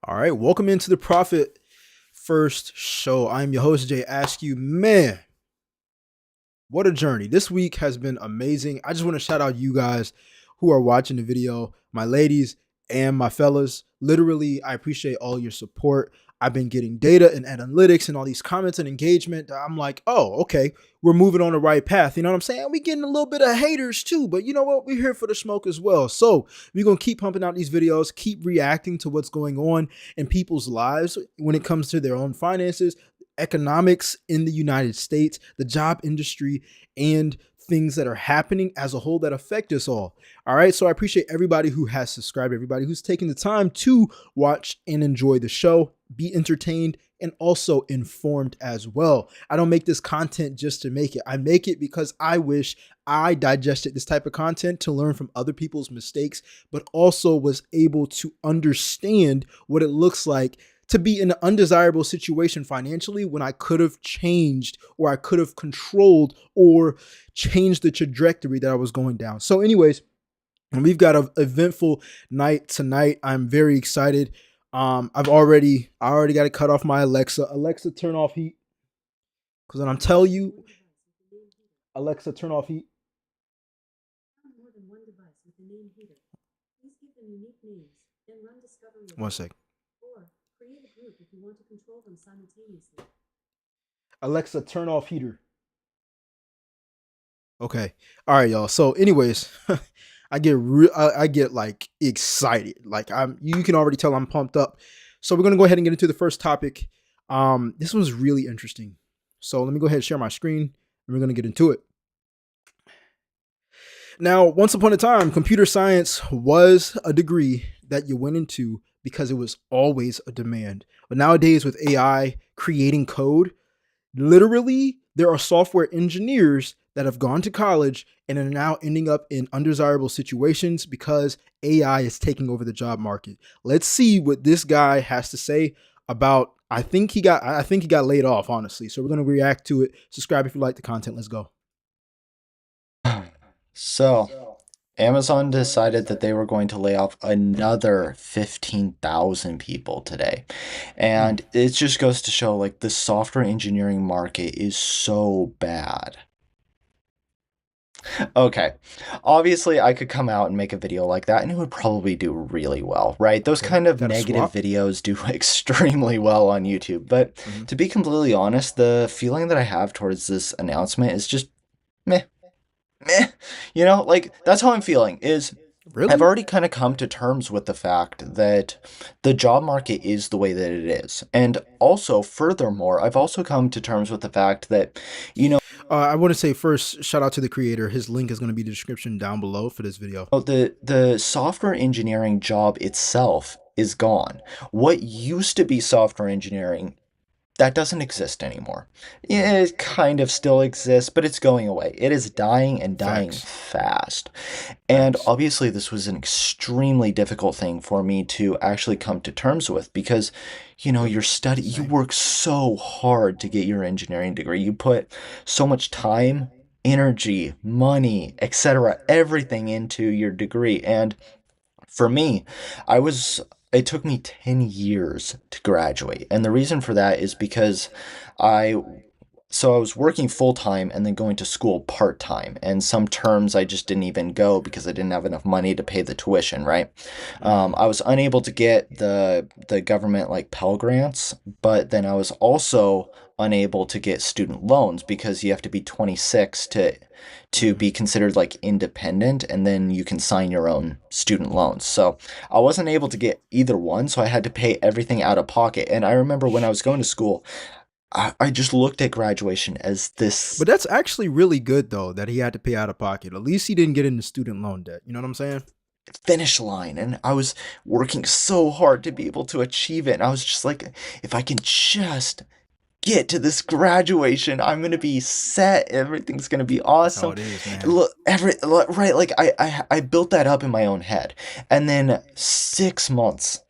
All right, welcome into the Profit First Show. I'm your host, Jay Askew. Man, what a journey. This week has been amazing. I just want to shout out you guys who are watching the video, my ladies and my fellas. Literally, I appreciate all your support. I've been getting data and analytics and all these comments and engagement. I'm like, oh, okay, we're moving on the right path. You know what I'm saying? We're getting a little bit of haters too, but you know what? We're here for the smoke as well. So we're going to keep pumping out these videos, keep reacting to what's going on in people's lives when it comes to their own finances, economics in the United States, the job industry, and things that are happening as a whole that affect us all. All right. So I appreciate everybody who has subscribed, everybody who's taken the time to watch and enjoy the show, be entertained, and also informed as well. I don't make this content just to make it. I make it because I wish I digested this type of content to learn from other people's mistakes, but also was able to understand what it looks like to be in an undesirable situation financially when I could have changed or I could have controlled or changed the trajectory that I was going down. So anyways, and we've got an eventful night tonight. I'm very excited. I already got to cut off my Alexa. Alexa, turn off heat. Because when I'm telling you, Alexa, turn off heat. One sec. Alexa, turn off heater. Okay. All right, y'all. So, anyways, I get like excited. Like you can already tell I'm pumped up. So we're gonna go ahead and get into the first topic. This one's really interesting. So let me go ahead and share my screen, and we're gonna get into it. Now, once upon a time, computer science was a degree that you went into because it was always a demand. But nowadays, with AI creating code, literally, there are software engineers that have gone to college and are now ending up in undesirable situations because AI is taking over the job market. Let's see what this guy has to say about. I think he got laid off, honestly. So we're gonna react to it. Subscribe if you like the content. Let's go. So, Amazon decided that they were going to lay off another 15,000 people today. Mm. And it just goes to show like the software engineering market is so bad. Okay. Obviously, I could come out and make a video like that and it would probably do really well, right? Those Okay, kind of got a negative swap. videos do extremely well on YouTube. But Mm-hmm. to be completely honest, the feeling that I have towards this announcement is just meh. Meh. Like that's how I'm feeling is I've Really? already kind of come to terms with the fact that the job market is the way that it is. And also, furthermore, I've also come to terms with the fact that, I want to say first, shout out to the creator. His link is going to be in the description down below for this video. the software engineering job itself is gone. What used to be software engineering that doesn't exist anymore. Mm-hmm. It kind of still exists, but it's going away. It is dying and dying Facts. fast. And Facts. obviously, this was an extremely difficult thing for me to actually come to terms with because, Yep. you Same. work so hard to get your engineering degree. You put so much time, energy, money, etc., everything into your degree. And for me, I was it took me 10 years to graduate. And the reason for that is because I I was working full time and then going to school part time. And some terms I just didn't even go because I didn't have enough money to pay the tuition, right? Mm. I was unable to get the government like Pell Grants, but then I was also unable to get student loans because you have to be 26 to Mm. be considered like independent and then you can sign your own student loans. So I wasn't able to get either one, so I had to pay everything out of pocket. And I remember when I was going to Sheesh. school, I just looked at graduation as this But that's actually really good though that he had to pay out of pocket. At least he didn't get into student loan debt. You know what I'm saying? finish line, and I was working so hard to be able to achieve it. And I was just like, if I can just get to this graduation, I'm gonna be set. Everything's gonna be That's how awesome. it is, man. Look, right, like I built that up in my own head, and then 6 months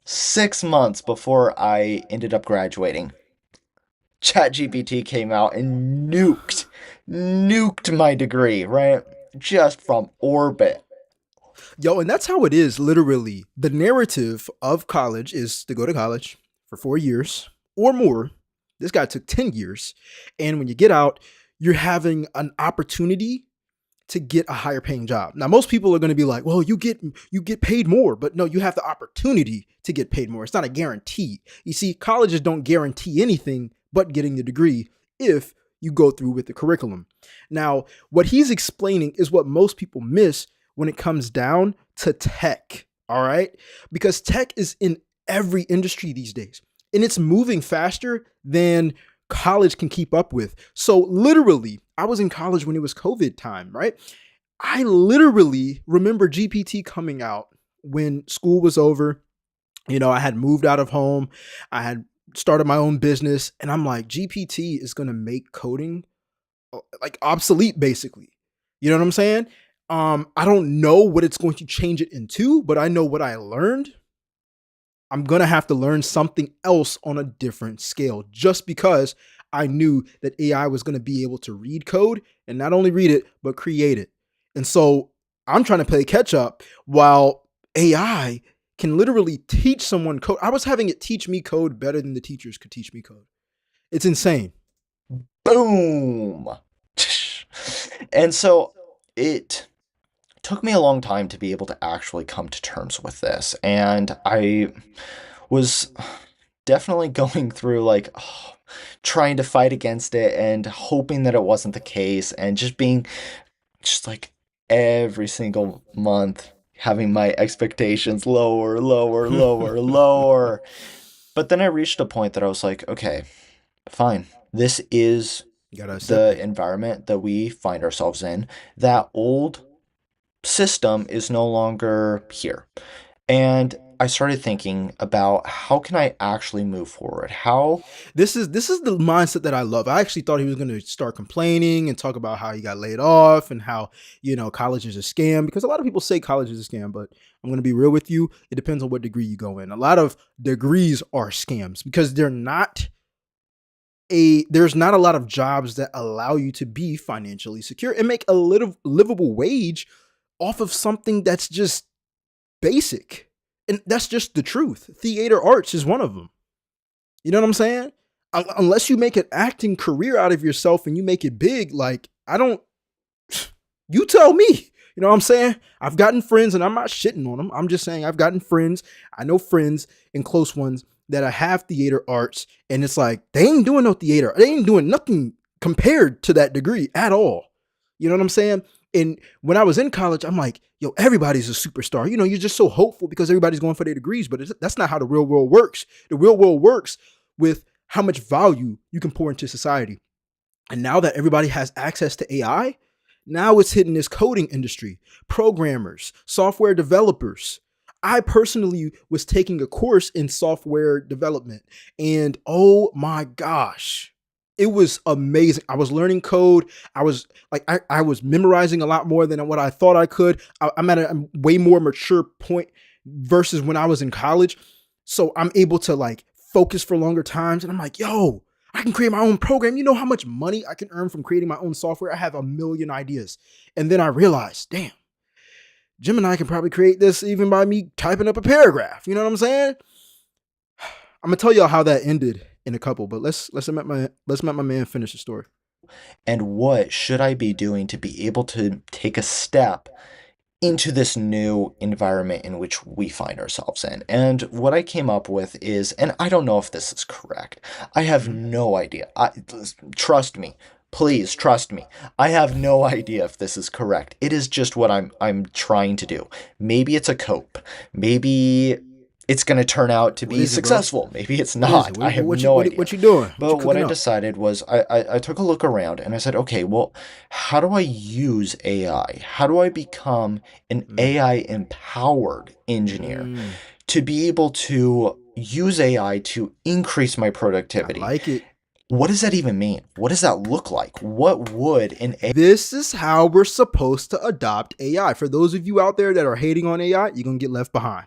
before I ended up graduating, ChatGPT came out and nuked my degree, right? Just from orbit. Yo, and that's how it is, literally. The narrative of college is to go to college for 4 years or more. This guy took 10 years. And when you get out, you're having an opportunity to get a higher paying job. Now, most people are going to be like, well, you get paid more, but no, you have the opportunity to get paid more. It's not a guarantee. You see, colleges don't guarantee anything but getting the degree if you go through with the curriculum. Now, what he's explaining is what most people miss when it comes down to tech. All right? Because tech is in every industry these days, and it's moving faster than college can keep up with. So literally, I was in college when it was COVID time, right? I literally remember GPT coming out when school was over. I had moved out of home. I had started my own business, and I'm like, GPT is going to make coding like obsolete basically. You know what I'm saying? I don't know what it's going to change it into, but I know what I learned. I'm going to have to learn something else on a different scale just because I knew that AI was going to be able to read code and not only read it, but create it. And so I'm trying to play catch up while AI can literally teach someone code. I was having it teach me code better than the teachers could teach me code. It's insane. Boom. And so it took me a long time to be able to actually come to terms with this. And I was definitely going through like trying to fight against it and hoping that it wasn't the case and just being just like every single month having my expectations lower, lower, lower, lower. But then I reached a point that I was like, okay, fine. This is You got to accept the it. environment that we find ourselves in. That old system is no longer here. And I started thinking about how can I actually move forward? How This is the mindset that I love. I actually thought he was going to start complaining and talk about how he got laid off and how, college is a scam, because a lot of people say college is a scam, but I'm going to be real with you. It depends on what degree you go in. A lot of degrees are scams because there's not a lot of jobs that allow you to be financially secure and make a little livable wage off of something that's just basic. And that's just the truth. Theater arts is one of them. You know what I'm saying? Unless you make an acting career out of yourself and you make it big, like, I don't, you tell me. You know what I'm saying? I've gotten friends, and I'm not shitting on them. I'm just saying I've gotten friends. I know friends and close ones that have theater arts, and it's like they ain't doing no theater. They ain't doing nothing compared to that degree at all. You know what I'm saying? And when I was in college, I'm like, yo, everybody's a superstar. You're just so hopeful because everybody's going for their degrees, but that's not how the real world works. The real world works with how much value you can pour into society. And now that everybody has access to AI, now it's hitting this coding industry, programmers, software developers. I personally was taking a course in software development, and oh my gosh, it was amazing. I was learning code. I was like, I was memorizing a lot more than what I thought I could. I'm at a way more mature point versus when I was in college. So I'm able to like focus for longer times. And I'm like, yo, I can create my own program. You know how much money I can earn from creating my own software? I have a million ideas. And then I realized, damn, Gemini can probably create this even by me typing up a paragraph. You know what I'm saying? I'm gonna tell y'all how that ended in a couple, but let's let my man finish the story. and what should I be doing to be able to take a step into this new environment in which we find ourselves in. And what I came up with is, and I don't know if this is correct. I have Mhm. no idea. Trust me. Please trust me. I have no idea if this is correct. It is just what I'm trying to do. Maybe it's a cope. Maybe it's going to turn out to What be is it, bro? successful. Maybe it's What is it? not. I have What you no what, idea. what you doing? What But you what cooking I up? decided was I took a look around and I said, okay, well, how do I use AI? How do I become an Mm, AI empowered engineer mm, to be able to use AI to increase my I productivity? like it. What does that even mean? What does that look like? What would an This is how we're supposed to adopt AI. For those of you out there that are hating on AI, you're gonna get left behind.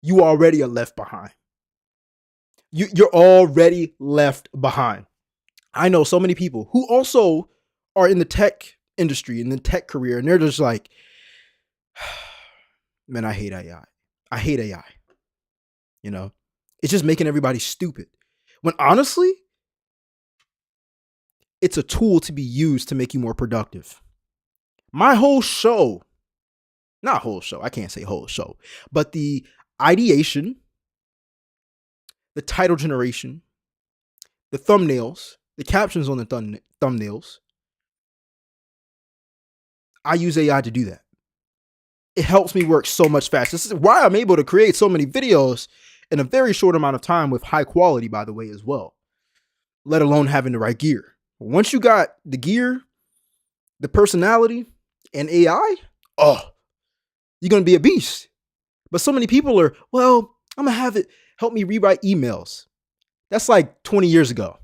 You already are left behind. You're already left behind. I know so many people who also are in the tech industry, in the tech career, and they're just like, Man, I hate AI. I hate AI. You know, it's just making everybody stupid. When honestly, it's a tool to be used to make you more productive. My whole show, not whole show, I can't say whole show, but the ideation, the title generation, the thumbnails, the captions on the thumbnails, I use AI to do that. It helps me work so much faster. This is why I'm able to create so many videos in a very short amount of time with high quality, by the way, as well, let alone having the right gear. Once you got the gear, the personality, and AI, oh, you're going to be a beast. But so many people are, well, I'm going to have it help me rewrite emails. That's like 20 years ago.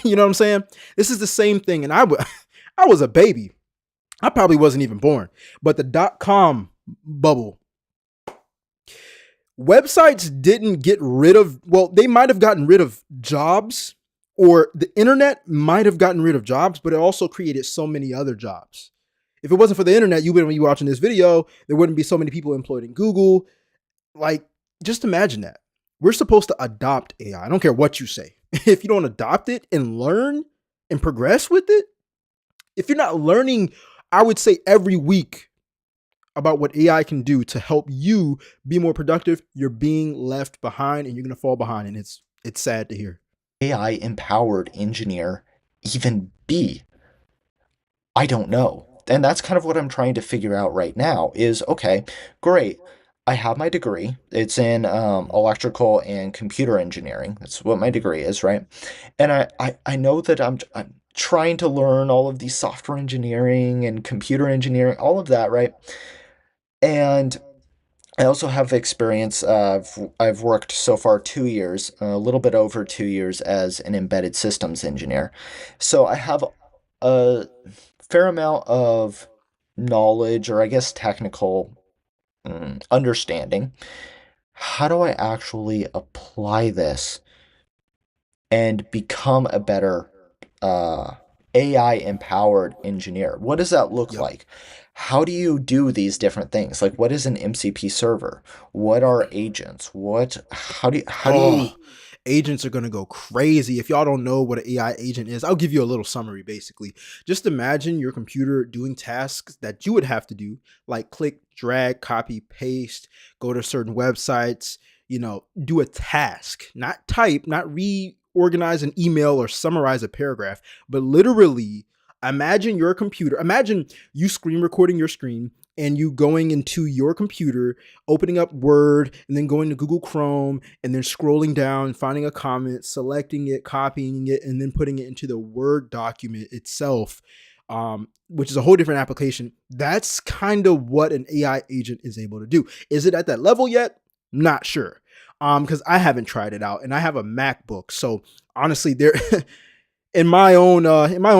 You know what I'm saying? This is the same thing. And I was a baby. I probably wasn't even born. But the .com bubble, websites didn't get rid of, well, they might have gotten rid of jobs, or the internet might have gotten rid of jobs, but it also created so many other jobs. If it wasn't for the internet, you wouldn't be watching this video. There wouldn't be so many people employed in Google. Like, just imagine that. We're supposed to adopt AI. I don't care what you say. If you don't adopt it and learn and progress with it, if you're not learning, I would say every week about what AI can do to help you be more productive, you're being left behind and you're going to fall behind. And it's sad to hear. AI empowered engineer even be? I don't know. And that's kind of what I'm trying to figure out right now is okay, great. I have my degree. It's in electrical and computer engineering. That's what my degree is, right? And I know that I'm trying to learn all of these software engineering and computer engineering, all of that, right? And I also have experience. I've worked so far 2 years, a little bit over 2 years as an embedded systems engineer. So I have a fair amount of knowledge, or I guess technical understanding. How do I actually apply this and become a better uh, AI empowered engineer? What does that look Yep. like? How do you do these different things? Like, what is an MCP server? What are agents? How do you Oh, agents are going to go crazy. If y'all don't know what an AI agent is, I'll give you a little summary basically. Just imagine your computer doing tasks that you would have to do, like click, drag, copy, paste, go to certain websites, do a task, not type, not reorganize an email or summarize a paragraph, but literally imagine your computer. Imagine you screen recording your screen and you going into your computer, opening up Word, and then going to Google Chrome, and then scrolling down, finding a comment, selecting it, copying it, and then putting it into the Word document itself, which is a whole different application. That's kind of what an AI agent is able to do. Is it at that level yet? Not sure. Because I haven't tried it out, and I have a MacBook. So honestly, they're in my own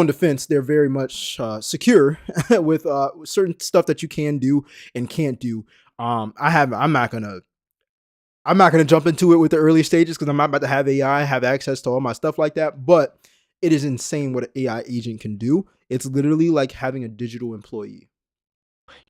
defense, they're very much secure with certain stuff that you can do and can't do. I'm not gonna jump into it with the early stages because I'm not about to have AI have access to all my stuff like that. But it is insane what an AI agent can do. It's literally like having a digital employee.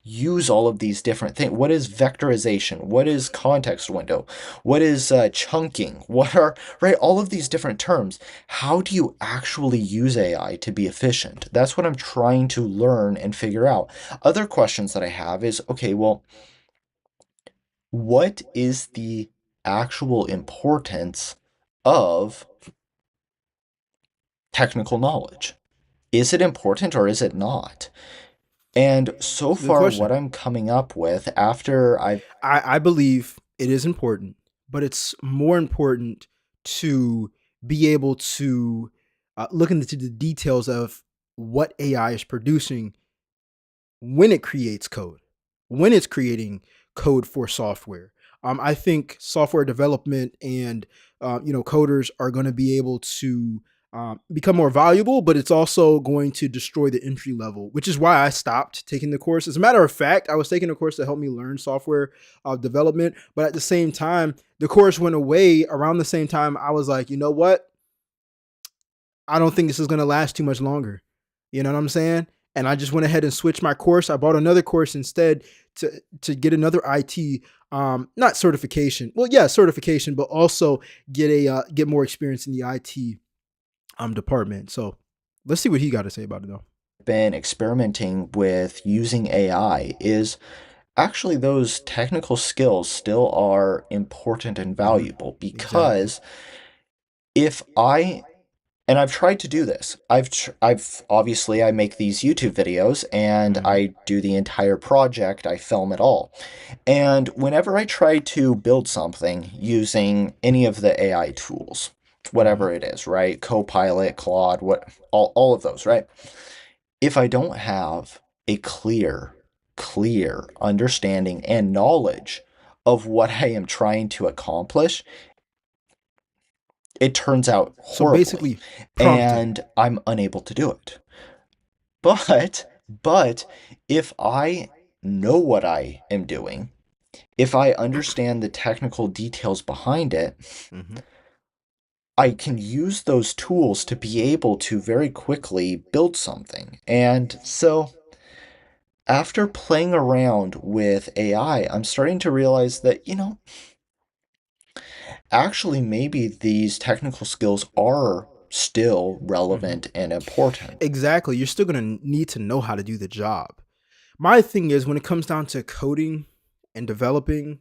use all of these different things? What is vectorization? What is context window? What is chunking? What are, right, all of these different terms? How do you actually use AI to be efficient? That's what I'm trying to learn and figure out. Other questions that I have is, okay, well, what is the actual importance of technical knowledge? Is it important or is it not? And so It's a good far, what question. I'm coming up with after I've I believe it is important, but it's more important to be able to look into the details of what AI is producing when it creates code, when it's creating code for software. I think software development and coders are going to be able to become more valuable, but it's also going to destroy the entry level, which is why I stopped taking the course. As a matter of fact, I was taking a course to help me learn software development, but at the same time, the course went away around the same time. I was like, you know what? I don't think this is going to last too much longer. You know what I'm saying? and I just went ahead and switched my course. I bought another course instead to get another IT, not certification. Well, yeah, certification, but also get more experience in the IT department. So let's see what he got to say about it though. Been experimenting with using AI is actually those technical skills still are important and Hmm. valuable Exactly. because if I and I've tried to do this. I've obviously I make these YouTube videos and Hmm. I do the entire project. I film it all. And whenever I try to build something using any of the AI tools, Hmm. whatever it is, right? Copilot, Claude, what all of those, right? If I don't have a clear understanding and knowledge of what I am trying to accomplish, it turns out So horribly basically, prompt it. and I'm unable to do it. But if I know what I am doing, if I understand the technical details behind it, Hmm. I can use those tools to be able to very quickly build something. And so after playing around with AI, I'm starting to realize that, actually maybe these technical skills are still Hmm. relevant and important. Exactly. You're still going to need to know how to do the job. My thing is when it comes down to coding and developing,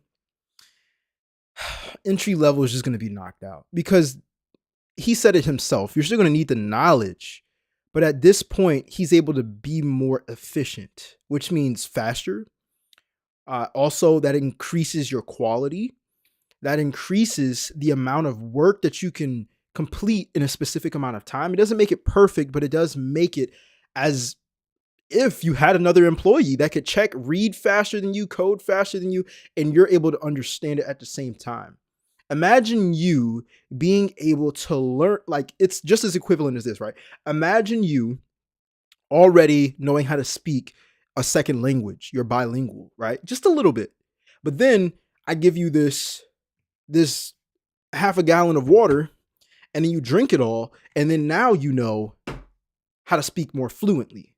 entry level is just going to be knocked out because he said it himself. You're still going to need the knowledge, but at this point, he's able to be more efficient, which means faster. Also, that increases your quality. That increases the amount of work that you can complete in a specific amount of time. It doesn't make it perfect, but it does make it as if you had another employee that could check, read faster than you, code faster than you, and you're able to understand it at the same time. Imagine you being able to learn, like it's just as equivalent as this, right? Imagine you already knowing how to speak a second language. You're bilingual, right? Just a little bit. But then I give you this half a gallon of water and then you drink it all and then now you know how to speak more fluently,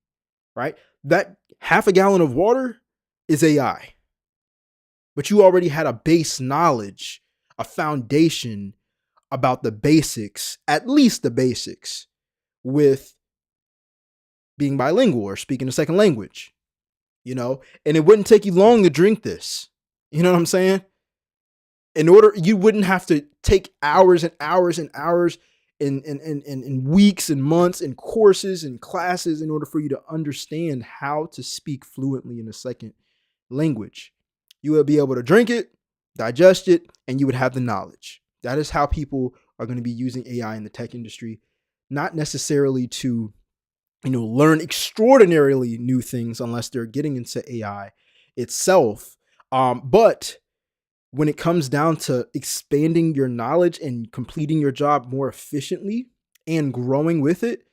right? That half a gallon of water is AI, but you already had a base knowledge, a foundation about the basics, at least the basics, with being bilingual or speaking a second language, and it wouldn't take you long to drink this. You know what I'm saying? In order, you wouldn't have to take hours and hours and hours and weeks and months and courses and classes in order for you to understand how to speak fluently in a second language. You would be able to drink it, digest it, and you would have the knowledge. That is how people are going to be using AI in the tech industry, not necessarily to, learn extraordinarily new things unless they're getting into AI itself. But when it comes down to expanding your knowledge and completing your job more efficiently and growing with it,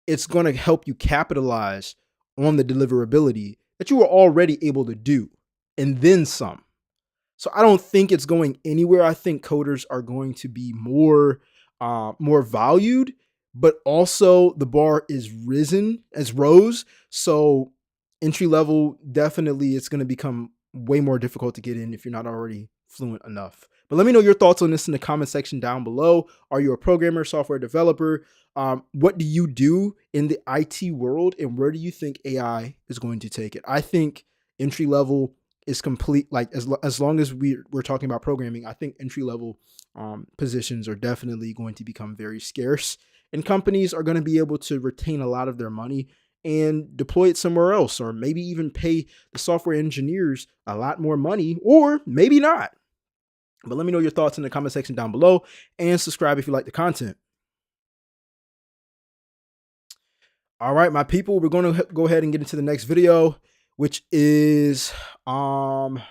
it's going to help you capitalize on the deliverability that you were already able to do and then some. So I don't think it's going anywhere. I think coders are going to be more valued, but also the bar is rose. So entry level, definitely it's going to become way more difficult to get in if you're not already fluent enough. But let me know your thoughts on this in the comment section down below. Are you a programmer, software developer? What do you do in the IT world, and where do you think AI is going to take it? I think entry level is complete. Like as long as we're talking about programming, I think entry level positions are definitely going to become very scarce, and companies are going to be able to retain a lot of their money and deploy it somewhere else, or maybe even pay the software engineers a lot more money, or maybe not. But let me know your thoughts in the comment section down below, and subscribe if you like the content. All right, my people, we're going to go ahead and get into the next video, which is okay,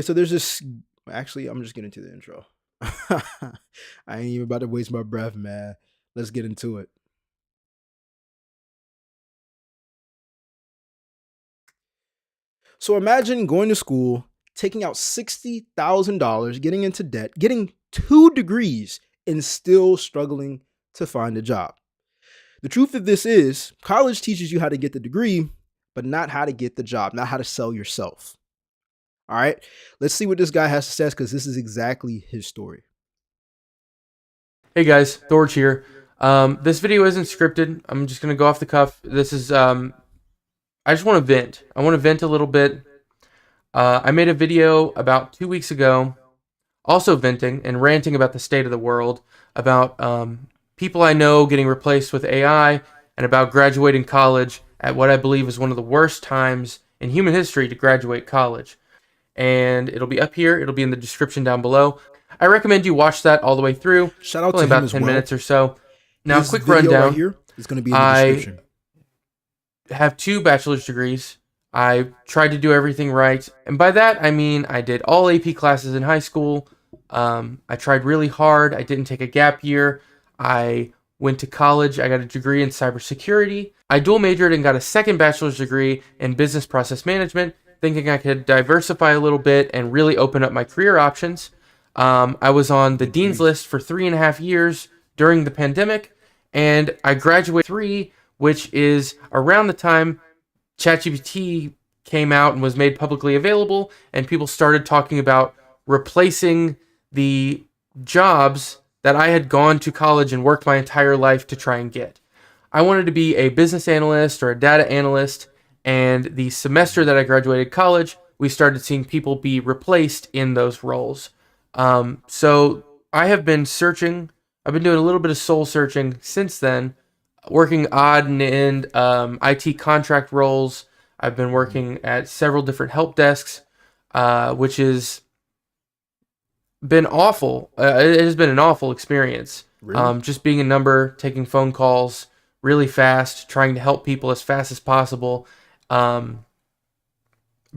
so there's this. Actually, I'm just getting to the intro. I ain't even about to waste my breath, man. Let's get into it. So imagine going to school, taking out $60,000, getting into debt, getting 2 degrees, and still struggling to find a job. The truth of this is, college teaches you how to get the degree, but not how to get the job, not how to sell yourself. All right, let's see what this guy has to say because this is exactly his story. Hey guys, Thorge here. This video isn't scripted. I'm just gonna go off the cuff. This is I just want to vent. I want to vent a little bit. I made a video about 2 weeks ago, also venting and ranting about the state of the world, about people I know getting replaced with AI, and about graduating college at what I believe is one of the worst times in human history to graduate college. And it'll be up here. It'll be in the description down below. I recommend you watch that all the way through. Shout out Only to him about as 10 well. minutes or so. Now, His quick video right rundown. here is going to be in the I description. have 2 bachelor's degrees. I tried to do everything right. And by that, I mean I did all AP classes in high school. I tried really hard. I didn't take a gap year. I went to college. I got a degree in cybersecurity. I dual majored and got a second bachelor's degree in business process management, thinking I could diversify a little bit and really open up my career options. I was on the dean's list for 3.5 years during the pandemic, and I graduated 3, which is around the time ChatGPT came out and was made publicly available, and people started talking about replacing the jobs that I had gone to college and worked my entire life to try and get. I wanted to be a business analyst or a data analyst, and the semester that I graduated college, we started seeing people be replaced in those roles. So I have been searching. I've been doing a little bit of soul searching since then, working odd and end IT contract roles. I've been working at several different help desks, which has been awful. It has been an awful experience. Really? Just being a number, taking phone calls really fast, trying to help people as fast as possible,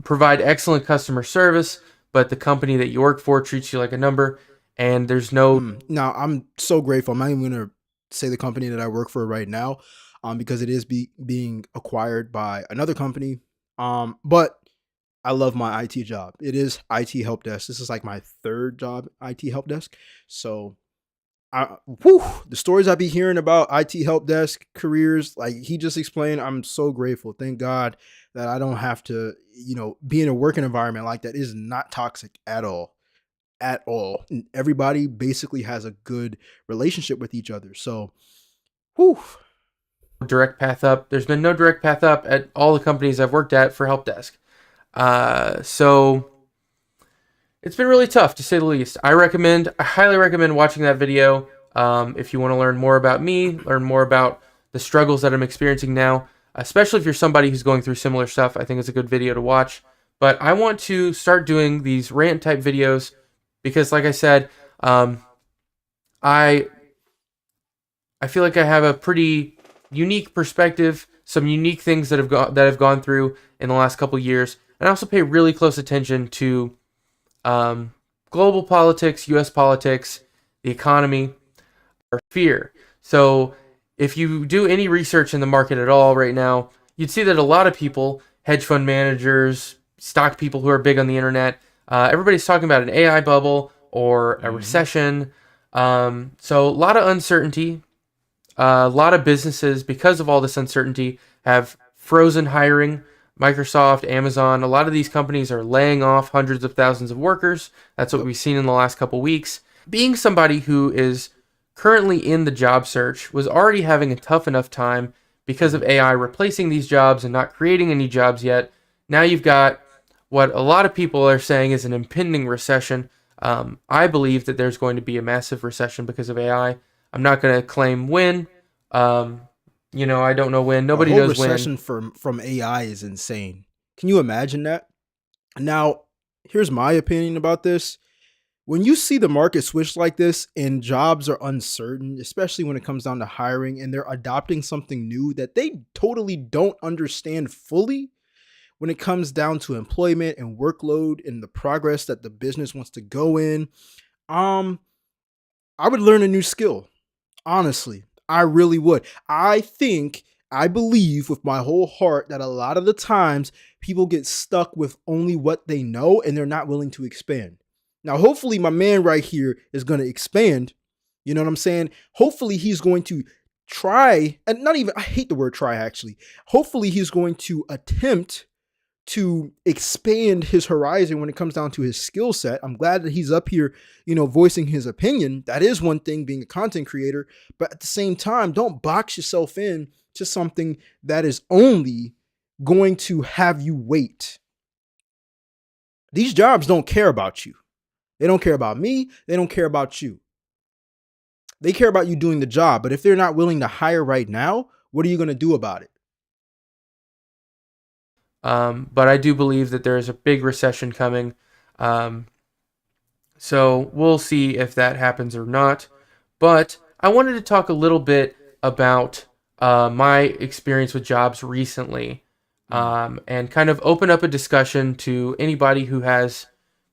provide excellent customer service, but the company that you work for treats you like a number, and there's no Now, I'm so grateful. I'm not even going to say the company that I work for right now, because it is being acquired by another company. But I love my IT job. It is IT help desk. This is like my third job, IT help desk. So, the stories I be hearing about IT help desk careers, like he just explained, I'm so grateful. Thank God that I don't have to, be in a working environment like that. It is not toxic at all. At all. And everybody basically has a good relationship with each other. So, whew. direct path up. There's been no direct path up at all the companies I've worked at for help desk. So it's been really tough to say the least. I highly recommend watching that video. If you want to learn more about me, learn more about the struggles that I'm experiencing now, especially if you're somebody who's going through similar stuff, I think it's a good video to watch. But I want to start doing these rant type videos because, like I said, I feel like I have a pretty unique perspective, some unique things that I've gone through in the last couple years, and I also pay really close attention to global politics, U.S. politics, the economy, or fear. So if you do any research in the market at all right now, you'd see that a lot of people, hedge fund managers, stock people who are big on the internet, everybody's talking about an AI bubble or a recession. So a lot of uncertainty. A lot of businesses, because of all this uncertainty, have frozen hiring. Microsoft, Amazon, a lot of these companies are laying off hundreds of thousands of workers. That's what we've seen in the last couple weeks. Being somebody who is currently in the job search, was already having a tough enough time because of AI replacing these jobs and not creating any jobs yet. Now you've got what a lot of people are saying is an impending recession. I believe that there's going to be a massive recession because of AI. I'm not going to claim when. I don't know when. Nobody A whole knows when. recession from AI is insane. Can you imagine that? Now, here's my opinion about this. When you see the market switch like this and jobs are uncertain, especially when it comes down to hiring and they're adopting something new that they totally don't understand fully when it comes down to employment and workload and the progress that the business wants to go in, I would learn a new skill. Honestly, I really would. I believe with my whole heart that a lot of the times people get stuck with only what they know and they're not willing to expand. Now, hopefully, my man right here is going to expand. You know what I'm saying? Hopefully, he's going to try, and not even, I hate the word try actually. Hopefully, he's going to attempt to expand his horizon when it comes down to his skill set. I'm glad that he's up here, voicing his opinion. That is one thing, being a content creator, but at the same time, don't box yourself in to something that is only going to have you wait. These jobs don't care about you. They don't care about me. They don't care about you. They care about you doing the job. But if they're not willing to hire right now, what are you going to do about it? But I do believe that there is a big recession coming. Um, so we'll see if that happens or not. But I wanted to talk a little bit about my experience with jobs recently, and kind of open up a discussion to anybody who has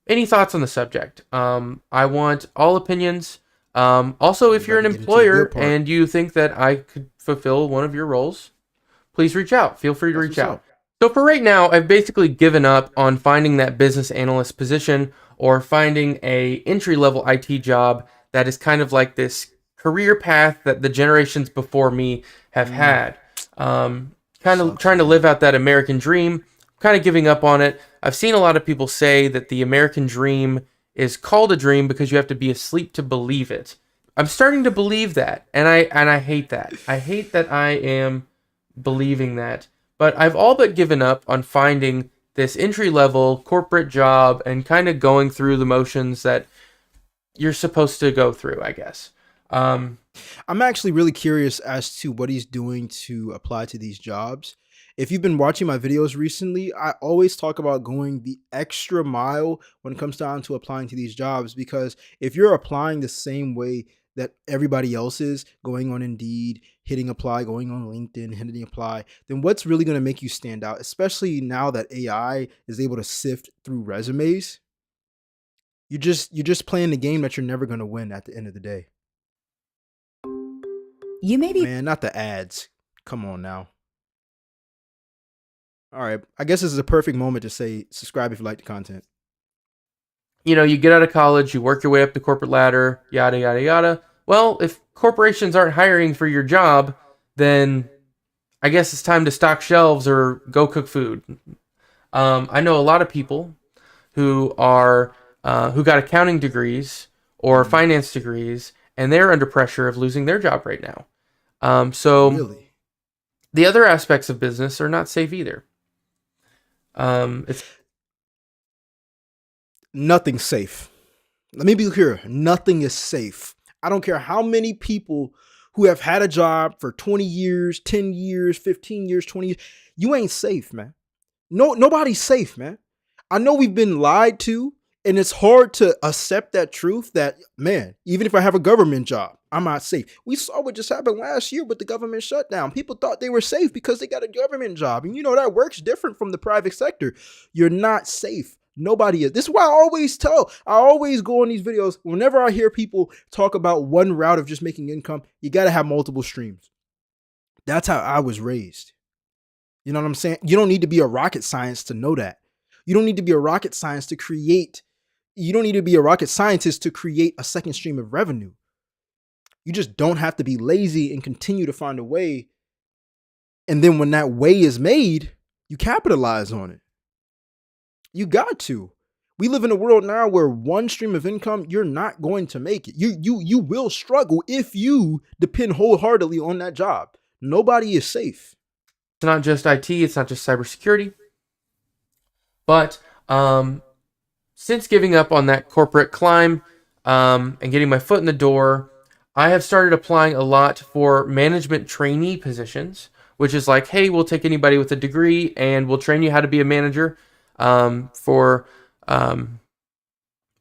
any thoughts on the subject. I want all opinions. Also, We if you're about an to get into the employer good part. and you think that I could fulfill one of your roles, please reach out. Feel free to That's reach what's out. up. So for right now, I've basically given up on finding that business analyst position or finding a entry level IT job that is kind of like this career path that the generations before me have Mm, had. Kind of sucks, trying to man. live out that American dream, kind of giving up on it. I've seen a lot of people say that the American dream is called a dream because you have to be asleep to believe it. I'm starting to believe that, and I hate that. I hate that I am believing that. But I've all but given up on finding this entry level corporate job and kind of going through the motions that you're supposed to go through, I guess. Um, I'm actually really curious as to what he's doing to apply to these jobs. If you've been watching my videos recently, I always talk about going the extra mile when it comes down to applying to these jobs, because if you're applying the same way that everybody else is, going on Indeed, hitting apply, going on LinkedIn, hitting apply, then what's really going to make you stand out, especially now that AI is able to sift through resumes? You're just playing the game that you're never going to win at the end of the day. You may be Man, not the ads. Come on now. All right. I guess this is a perfect moment to say subscribe if you like the content. you get out of college, you work your way up the corporate ladder, yada, yada, yada. Well, if corporations aren't hiring for your job, then I guess it's time to stock shelves or go cook food. I know a lot of people who are who got accounting degrees or Mm, finance degrees, and they're under pressure of losing their job right now. So really? the other aspects of business are not safe either. It's Nothing's safe. Let me be clear. Nothing is safe. I don't care how many people who have had a job for 20 years, 10 years, 15 years, 20 years. You ain't safe, man. No, nobody's safe, man. I know we've been lied to, and it's hard to accept that truth that, man, even if I have a government job, I'm not safe. We saw what just happened last year with the government shutdown. People thought they were safe because they got a government job. And that works different from the private sector. You're not safe. Nobody is. This is why I always go on these videos. Whenever I hear people talk about one route of just making income, you got to have multiple streams. That's how I was raised. You know what I'm saying? You don't need to be a rocket science to know that. You don't need to be a rocket science to create. You don't need to be a rocket scientist to create a second stream of revenue. You just don't have to be lazy and continue to find a way. And then when that way is made, you capitalize on it. You got to. We live in a world now where one stream of income, you're not going to make it. You will struggle if you depend wholeheartedly on that job. Nobody is safe. not just IT, it's not just cybersecurity, but since giving up on that corporate climb and getting my foot in the door, I have started applying a lot for management trainee positions, which is like, hey, we'll take anybody with a degree and we'll train you how to be a manager for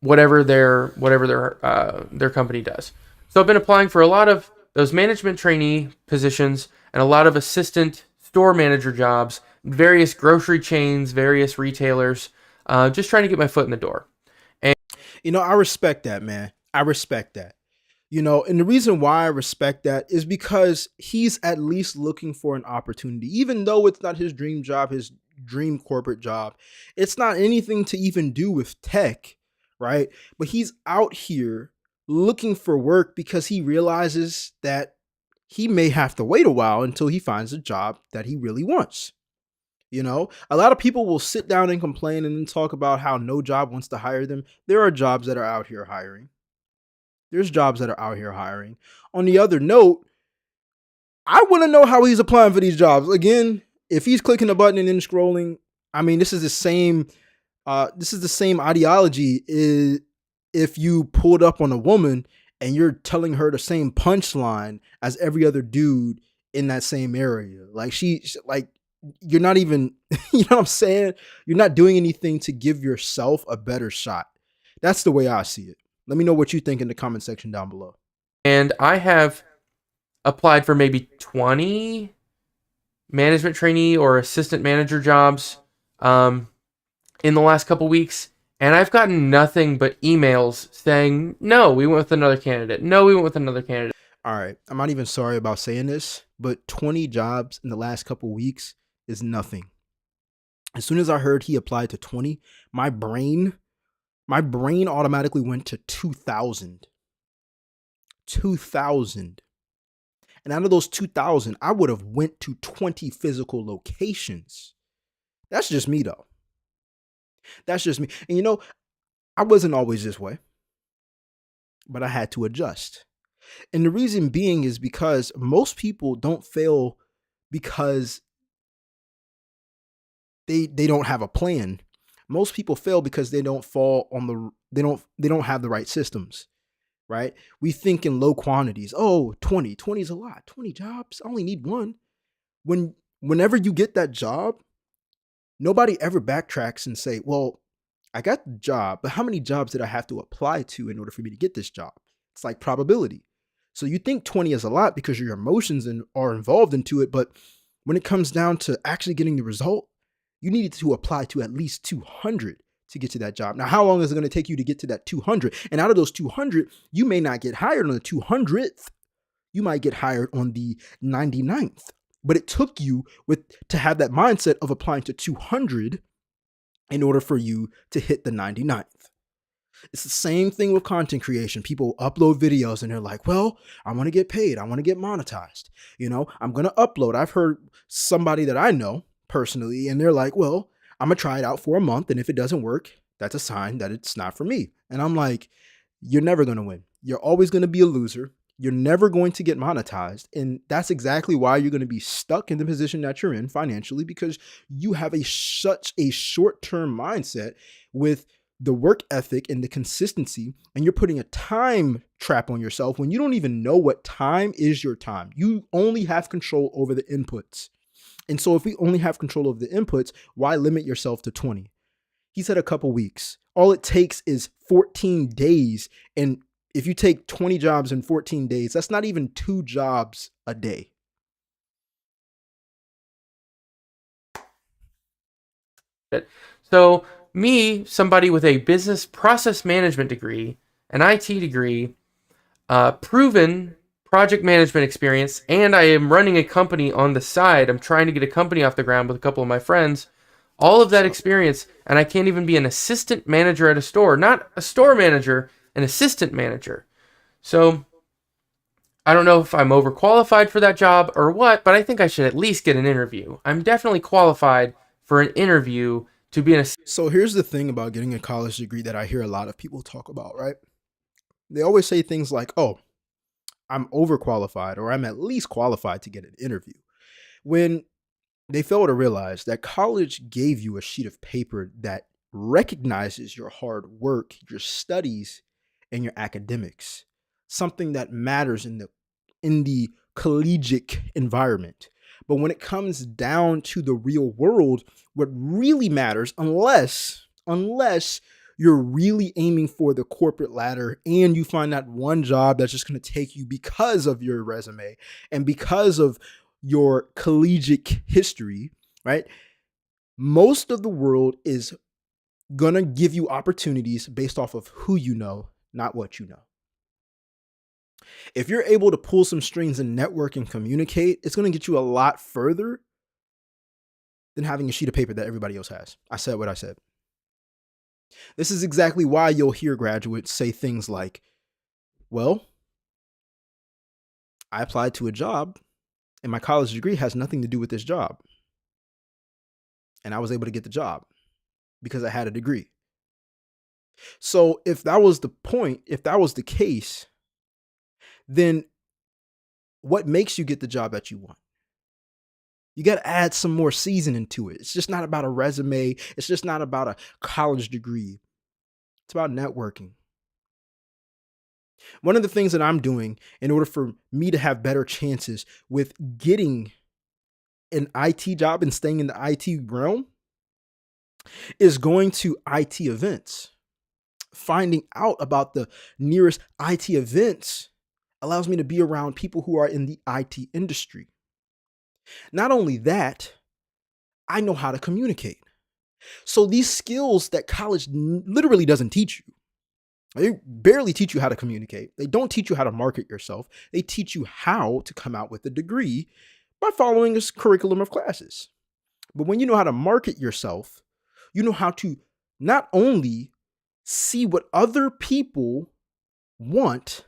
whatever their company does. So I've been applying for a lot of those management trainee positions and a lot of assistant store manager jobs, various grocery chains, various retailers, just trying to get my foot in the door. I respect that, man. I respect that. And the reason why I respect that is because he's at least looking for an opportunity, even though it's not his dream job, his dream corporate job. It's not anything to even do with tech, right? But he's out here looking for work because he realizes that he may have to wait a while until he finds a job that he really wants. You know, a lot of people will sit down and complain and then talk about how no job wants to hire them. There are jobs that are out here hiring. There's jobs that are out here hiring. On the other note, I want to know how he's applying for these jobs. Again, if he's clicking a button and then scrolling, I mean, this is the same. This is the same ideology. Is if you pulled up on a woman and you're telling her the same punchline as every other dude in that same area, like like you're not even, you know what I'm saying? You're not doing anything to give yourself a better shot. That's the way I see it. Let me know what you think in the comment section down below. And I have applied for maybe 20 management trainee or assistant manager jobs in the last couple weeks, and I've gotten nothing but emails saying, no, we went with another candidate. No, we went with another candidate. All right, I'm not even sorry about saying this, but 20 jobs in the last couple weeks is nothing. As soon as I heard he applied to 20, my brain automatically went to 2,000. 2,000. And out of those 2,000, I would have went to 20 physical locations. That's just me though. That's just me. And you know, I wasn't always this way, but I had to adjust. And the reason being is because most people don't fail because they don't have a plan. Most people fail because they don't fall on the they don't have the right systems, right? We think in low quantities. Oh, 20 is a lot. 20 jobs, I only need one. Whenever you get that job, nobody ever backtracks and say, well, I got the job, but how many jobs did I have to apply to in order for me to get this job? It's like probability. So you think 20 is a lot because your emotions are involved into it, but when it comes down to actually getting the result, you needed to apply to at least 200 to get to that job. Now, how long is it going to take you to get to that 200? And out of those 200, you may not get hired on the 200th. You might get hired on the 99th. But it took you to have that mindset of applying to 200 in order for you to hit the 99th. It's the same thing with content creation. People upload videos and they're like, well, I want to get paid. I want to get monetized. You know, I'm going to upload. I've heard somebody that I know personally, and they're like, well, I'm going to try it out for a month. And if it doesn't work, that's a sign that it's not for me. And I'm like, you're never going to win. You're always going to be a loser. You're never going to get monetized. And that's exactly why you're going to be stuck in the position that you're in financially, because you have such a short-term mindset with the work ethic and the consistency, and you're putting a time trap on yourself when you don't even know what time is your time. You only have control over the inputs. And so if we only have control over the inputs, why limit yourself to 20? He said a couple weeks. All it takes is 14 days. And if you take 20 jobs in 14 days, that's not even 2 jobs a day. So me, somebody with a business process management degree, an IT degree, proven project management experience, and I am running a company on the side. I'm trying to get a company off the ground with a couple of my friends. All of that experience, and I can't even be an assistant manager at a store. Not a store manager, an assistant manager. So I don't know if I'm overqualified for that job or what, but I think I should at least get an interview. I'm definitely qualified for an interview to be an assistant. So here's the thing about getting a college degree that I hear a lot of people talk about, right? They always say things like, oh, I'm overqualified, or I'm at least qualified to get an interview, when they fail to realize that college gave you a sheet of paper that recognizes your hard work, your studies, and your academics, something that matters in the collegiate environment. But when it comes down to the real world, what really matters, unless you're really aiming for the corporate ladder and you find that one job that's just going to take you because of your resume and because of your collegiate history, right? Most of the world is going to give you opportunities based off of who you know, not what you know. If you're able to pull some strings and network and communicate, it's going to get you a lot further than having a sheet of paper that everybody else has. I said what I said. This is exactly why you'll hear graduates say things like, well, I applied to a job, and my college degree has nothing to do with this job. And I was able to get the job because I had a degree. So if that was the point, if that was the case, then what makes you get the job that you want? You got to add some more seasoning to it. It's just not about a resume. It's just not about a college degree. It's about networking. One of the things that I'm doing in order for me to have better chances with getting an IT job and staying in the IT realm is going to IT events. Finding out about the nearest IT events allows me to be around people who are in the IT industry. Not only that, I know how to communicate. So these skills that college literally doesn't teach you. They barely teach you how to communicate. They don't teach you how to market yourself. They teach you how to come out with a degree by following this curriculum of classes. But when you know how to market yourself, you know how to not only see what other people want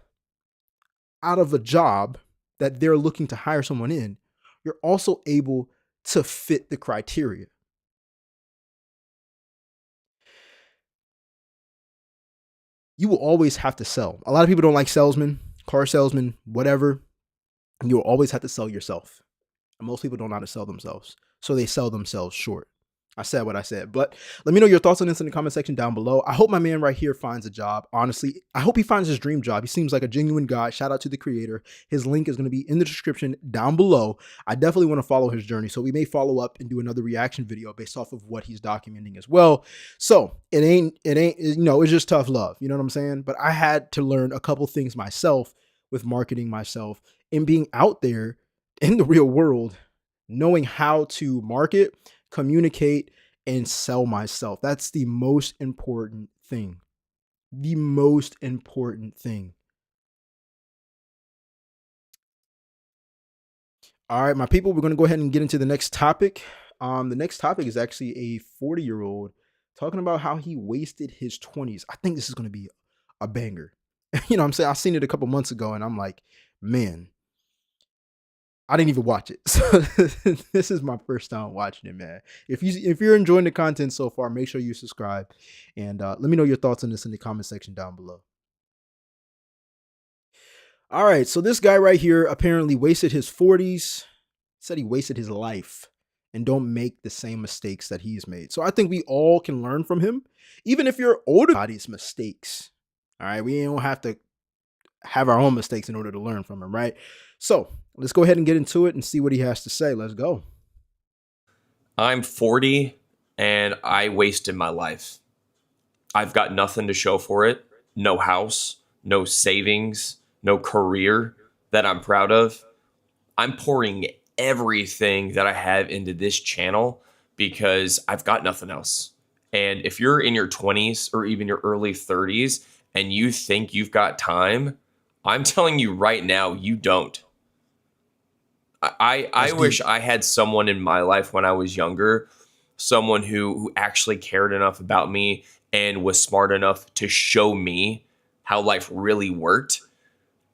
out of a job that they're looking to hire someone in, you're also able to fit the criteria. You will always have to sell. A lot of people don't like salesmen, car salesmen, whatever. You'll always have to sell yourself. And most people don't know how to sell themselves. So they sell themselves short. I said what I said, but let me know your thoughts on this in the comment section down below. I hope my man right here finds a job. Honestly, I hope he finds his dream job. He seems like a genuine guy. Shout out to the creator. His link is going to be in the description down below. I definitely want to follow his journey. So we may follow up and do another reaction video based off of what he's documenting as well. So it's just tough love. You know what I'm saying? But I had to learn a couple things myself with marketing myself and being out there in the real world, knowing how to market, communicate, and sell myself. That's the most important thing. The most important thing. All right, my people, we're going to go ahead and get into the next topic. The next topic is actually a 40-year-old talking about how he wasted his 20s. I think this is going to be a banger. You know what I'm saying? I seen it a couple months ago and I'm like, man, I didn't even watch it. So this is my first time watching it, man. If you're enjoying the content so far, make sure you subscribe and let me know your thoughts on this in the comment section down below. All right, so this guy right here apparently wasted his 40s, said he wasted his life, and don't make the same mistakes that he's made. So I think we all can learn from him, even if you're older. Body's mistakes. All right, we don't have to have our own mistakes in order to learn from him, right? So let's go ahead and get into it and see what he has to say. Let's go. I'm 40 and I wasted my life. I've got nothing to show for it. No house, no savings, no career that I'm proud of. I'm pouring everything that I have into this channel because I've got nothing else. And if you're in your 20s or even your early 30s and you think you've got time, I'm telling you right now, you don't. I wish I had someone in my life when I was younger, someone who actually cared enough about me and was smart enough to show me how life really worked,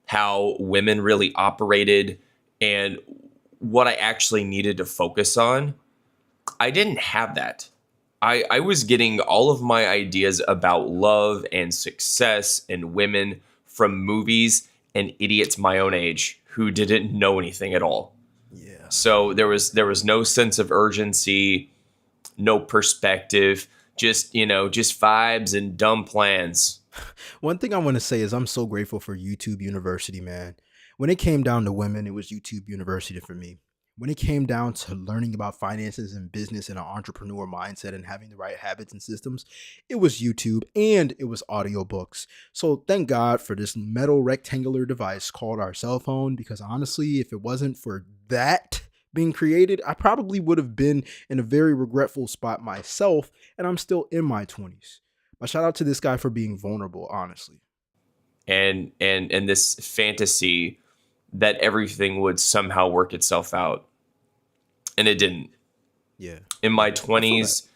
how women really operated, and what I actually needed to focus on. I didn't have that. I was getting all of my ideas about love and success and women from movies and idiots my own age who didn't know anything at all. Yeah. So there was no sense of urgency, no perspective, just vibes and dumb plans. One thing I want to say is I'm so grateful for YouTube University, man. When it came down to women, it was YouTube University for me. When it came down to learning about finances and business and an entrepreneur mindset and having the right habits and systems, it was YouTube and it was audiobooks. So thank God for this metal rectangular device called our cell phone, because honestly, if it wasn't for that being created, I probably would have been in a very regretful spot myself, and I'm still in my 20s. But shout out to this guy for being vulnerable, honestly. And this fantasy that everything would somehow work itself out. And it didn't. Yeah. In my I feel that. 20s,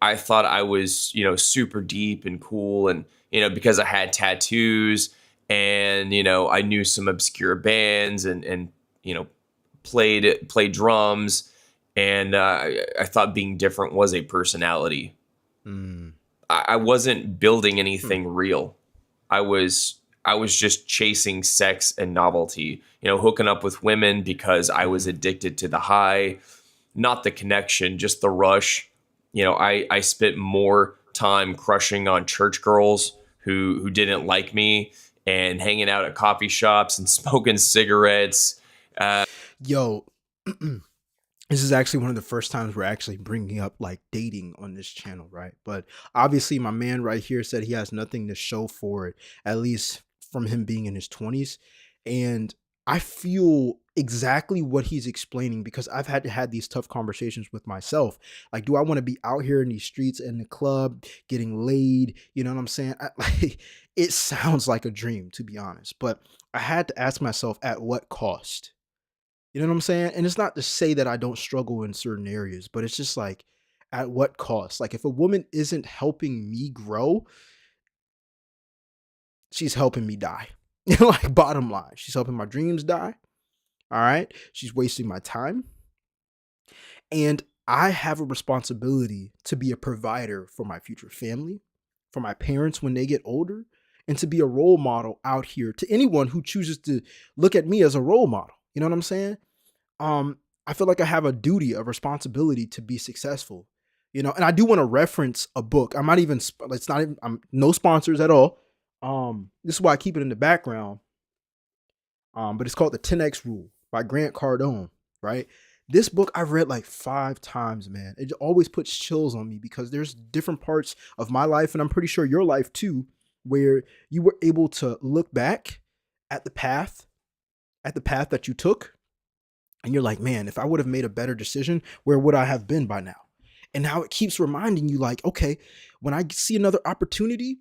I thought I was, super deep and cool and, because I had tattoos and I knew some obscure bands, and played drums, and I thought being different was a personality. Mm. I wasn't building Hmm. anything real. I was just chasing sex and novelty, hooking up with women because I was Mm. addicted to the high, not the connection, just the rush. I spent more time crushing on church girls who didn't like me, and hanging out at coffee shops and smoking cigarettes. Yo, this is actually one of the first times we're actually bringing up like dating on this channel, right? But obviously, my man right here said he has nothing to show for it, at least from him being in his 20s. And I feel exactly what he's explaining because I've had to have these tough conversations with myself. Like, do I want to be out here in these streets in the club getting laid? You know what I'm saying? Like, it sounds like a dream, to be honest. But I had to ask myself, at what cost? You know what I'm saying? And it's not to say that I don't struggle in certain areas, but it's just like, at what cost? Like, if a woman isn't helping me grow, she's helping me die. Like, bottom line, she's helping my dreams die. All right. She's wasting my time. And I have a responsibility to be a provider for my future family, for my parents when they get older, and to be a role model out here to anyone who chooses to look at me as a role model. You know what I'm saying? I feel like I have a duty, a responsibility to be successful, and I do want to reference a book. I'm not even, it's not even, I'm no sponsors at all. This is why I keep it in the background. But it's called The 10X Rule by Grant Cardone, right? This book I've read like 5 times, man. It always puts chills on me because there's different parts of my life, and I'm pretty sure your life too, where you were able to look back at the path, that you took, and you're like, man, if I would have made a better decision, where would I have been by now? And now it keeps reminding you, like, okay, when I see another opportunity,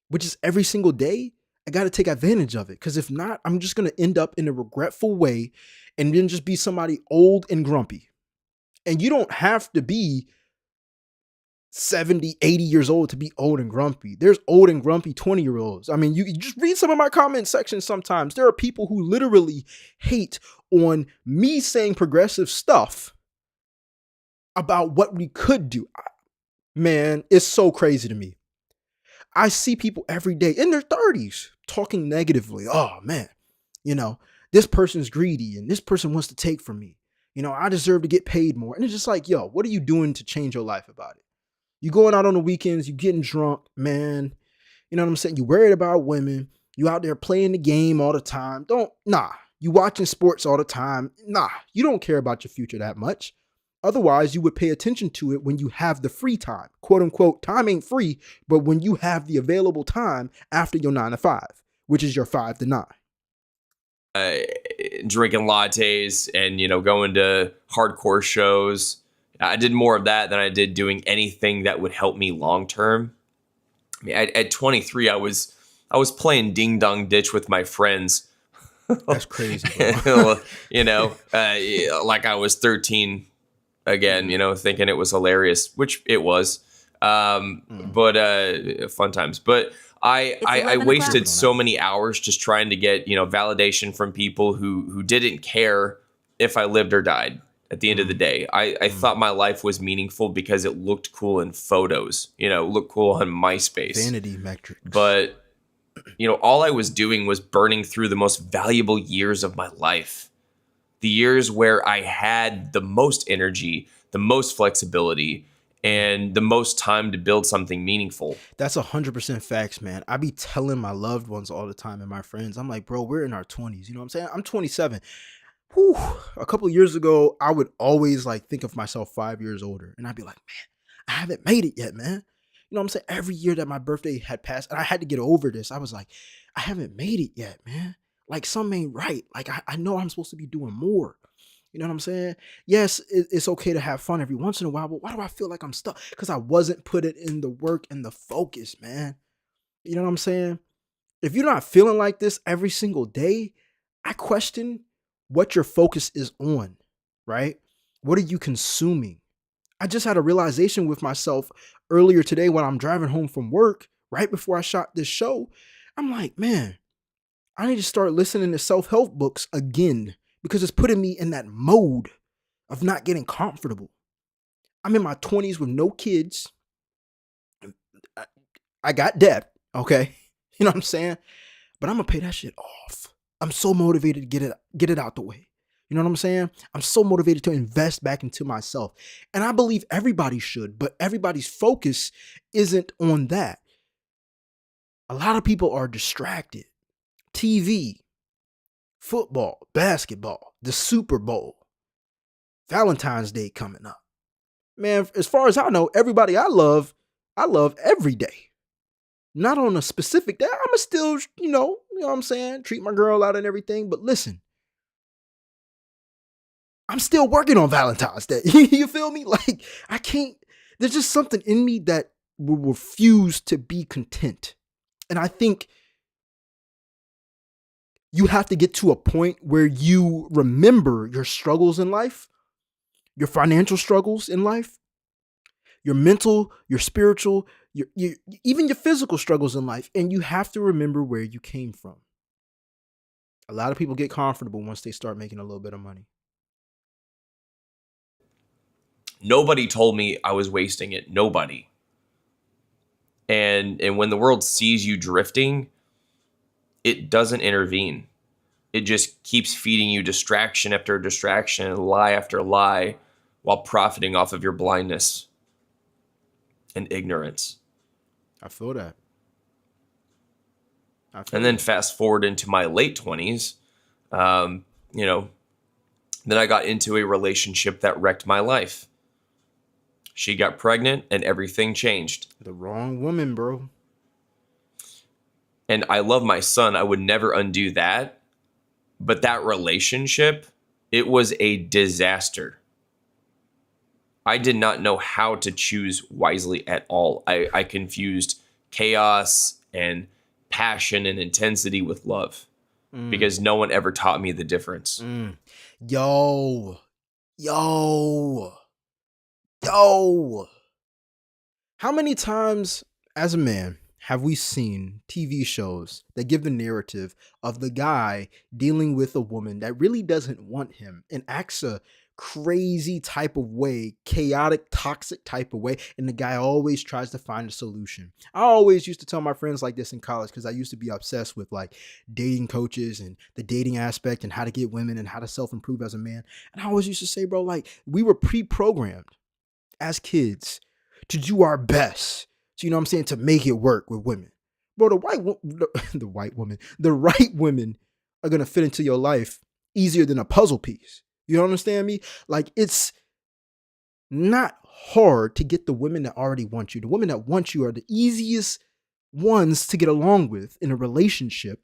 which is every single day, I got to take advantage of it. Because if not, I'm just going to end up in a regretful way and then just be somebody old and grumpy. And you don't have to be 70, 80 years old to be old and grumpy. There's old and grumpy 20-year-olds. I mean, you just read some of my comment sections sometimes. There are people who literally hate on me saying progressive stuff about what we could do. Man, it's so crazy to me. I see people every day in their 30s talking negatively. Oh, man, you know, this person's greedy and this person wants to take from me. I deserve to get paid more. And it's just like, yo, what are you doing to change your life about it? You going out on the weekends, you getting drunk, man. You know what I'm saying? You worried about women. You out there playing the game all the time. You watching sports all the time. Nah, you don't care about your future that much. Otherwise, you would pay attention to it when you have the free time. Quote unquote, time ain't free, but when you have the available time after your 9 to 5, which is your 5 to 9. uh, Drinking lattes and going to hardcore shows. I did more of that than I did doing anything that would help me long term. I mean, at 23, I was playing ding dong ditch with my friends. That's crazy, bro. Like I was 13 again. Thinking it was hilarious, which it was. But fun times. But I wasted so many hours just trying to get validation from people who didn't care if I lived or died. At the end of the day, I thought my life was meaningful because it looked cool in photos. Looked cool on MySpace. Vanity metrics. But all I was doing was burning through the most valuable years of my life. The years where I had the most energy, the most flexibility, and the most time to build something meaningful. That's 100% facts, man. I be telling my loved ones all the time and my friends, I'm like, bro, we're in our 20s. You know what I'm saying? I'm 27. Whew. A couple of years ago, I would always like think of myself 5 years older. And I'd be like, man, I haven't made it yet, man. You know what I'm saying? Every year that my birthday had passed, and I had to get over this, I was like, I haven't made it yet, man. Like, something ain't right. Like, I know I'm supposed to be doing more. You know what I'm saying? Yes, it's okay to have fun every once in a while, but why do I feel like I'm stuck? Because I wasn't putting in the work and the focus, man. You know what I'm saying? If you're not feeling like this every single day, I question what your focus is on, right? What are you consuming? I just had a realization with myself earlier today when I'm driving home from work, right before I shot this show. I'm like, man, I need to start listening to self-help books again because it's putting me in that mode of not getting comfortable. I'm in my 20s with no kids. I got debt, okay? You know what I'm saying? But I'm gonna pay that shit off. I'm so motivated to get it out the way. You know what I'm saying? I'm so motivated to invest back into myself. And I believe everybody should, but everybody's focus isn't on that. A lot of people are distracted. TV, football, basketball, the Super Bowl, Valentine's Day coming up. Man, as far as I know, everybody I love every day. Not on a specific day. I'ma still, you know what I'm saying, treat my girl out and everything. But listen, I'm still working on Valentine's Day. You feel me? Like, I can't, there's just something in me that will refuse to be content. And I think you have to get to a point where you remember your struggles in life, your financial struggles in life, your mental, your spiritual, your even your physical struggles in life. And you have to remember where you came from. A lot of people get comfortable once they start making a little bit of money. Nobody told me I was wasting it. Nobody. And when the world sees you drifting, it doesn't intervene. It just keeps feeding you distraction after distraction and lie after lie while profiting off of your blindness and ignorance. I feel that. And then fast forward into my late 20s, you know, then I got into a relationship that wrecked my life. She got pregnant and everything changed. The wrong woman, bro. And I love my son. I would never undo that. But that relationship, it was a disaster. I did not know how to choose wisely at all. I confused chaos and passion and intensity with love because no one ever taught me the difference. Yo. How many times as a man have we seen TV shows that give the narrative of the guy dealing with a woman that really doesn't want him and acts a crazy type of way, chaotic, toxic type of way, and the guy always tries to find a solution? I always used to tell my friends like this in college because I used to be obsessed with like dating coaches and the dating aspect and how to get women and how to self-improve as a man. And I always used to say, bro, like we were pre-programmed as kids to do our best. So, you know what I'm saying, to make it work with women. Bro, the right women are going to fit into your life easier than a puzzle piece. You don't understand me? Like, it's not hard to get the women that already want you. The women that want you are the easiest ones to get along with in a relationship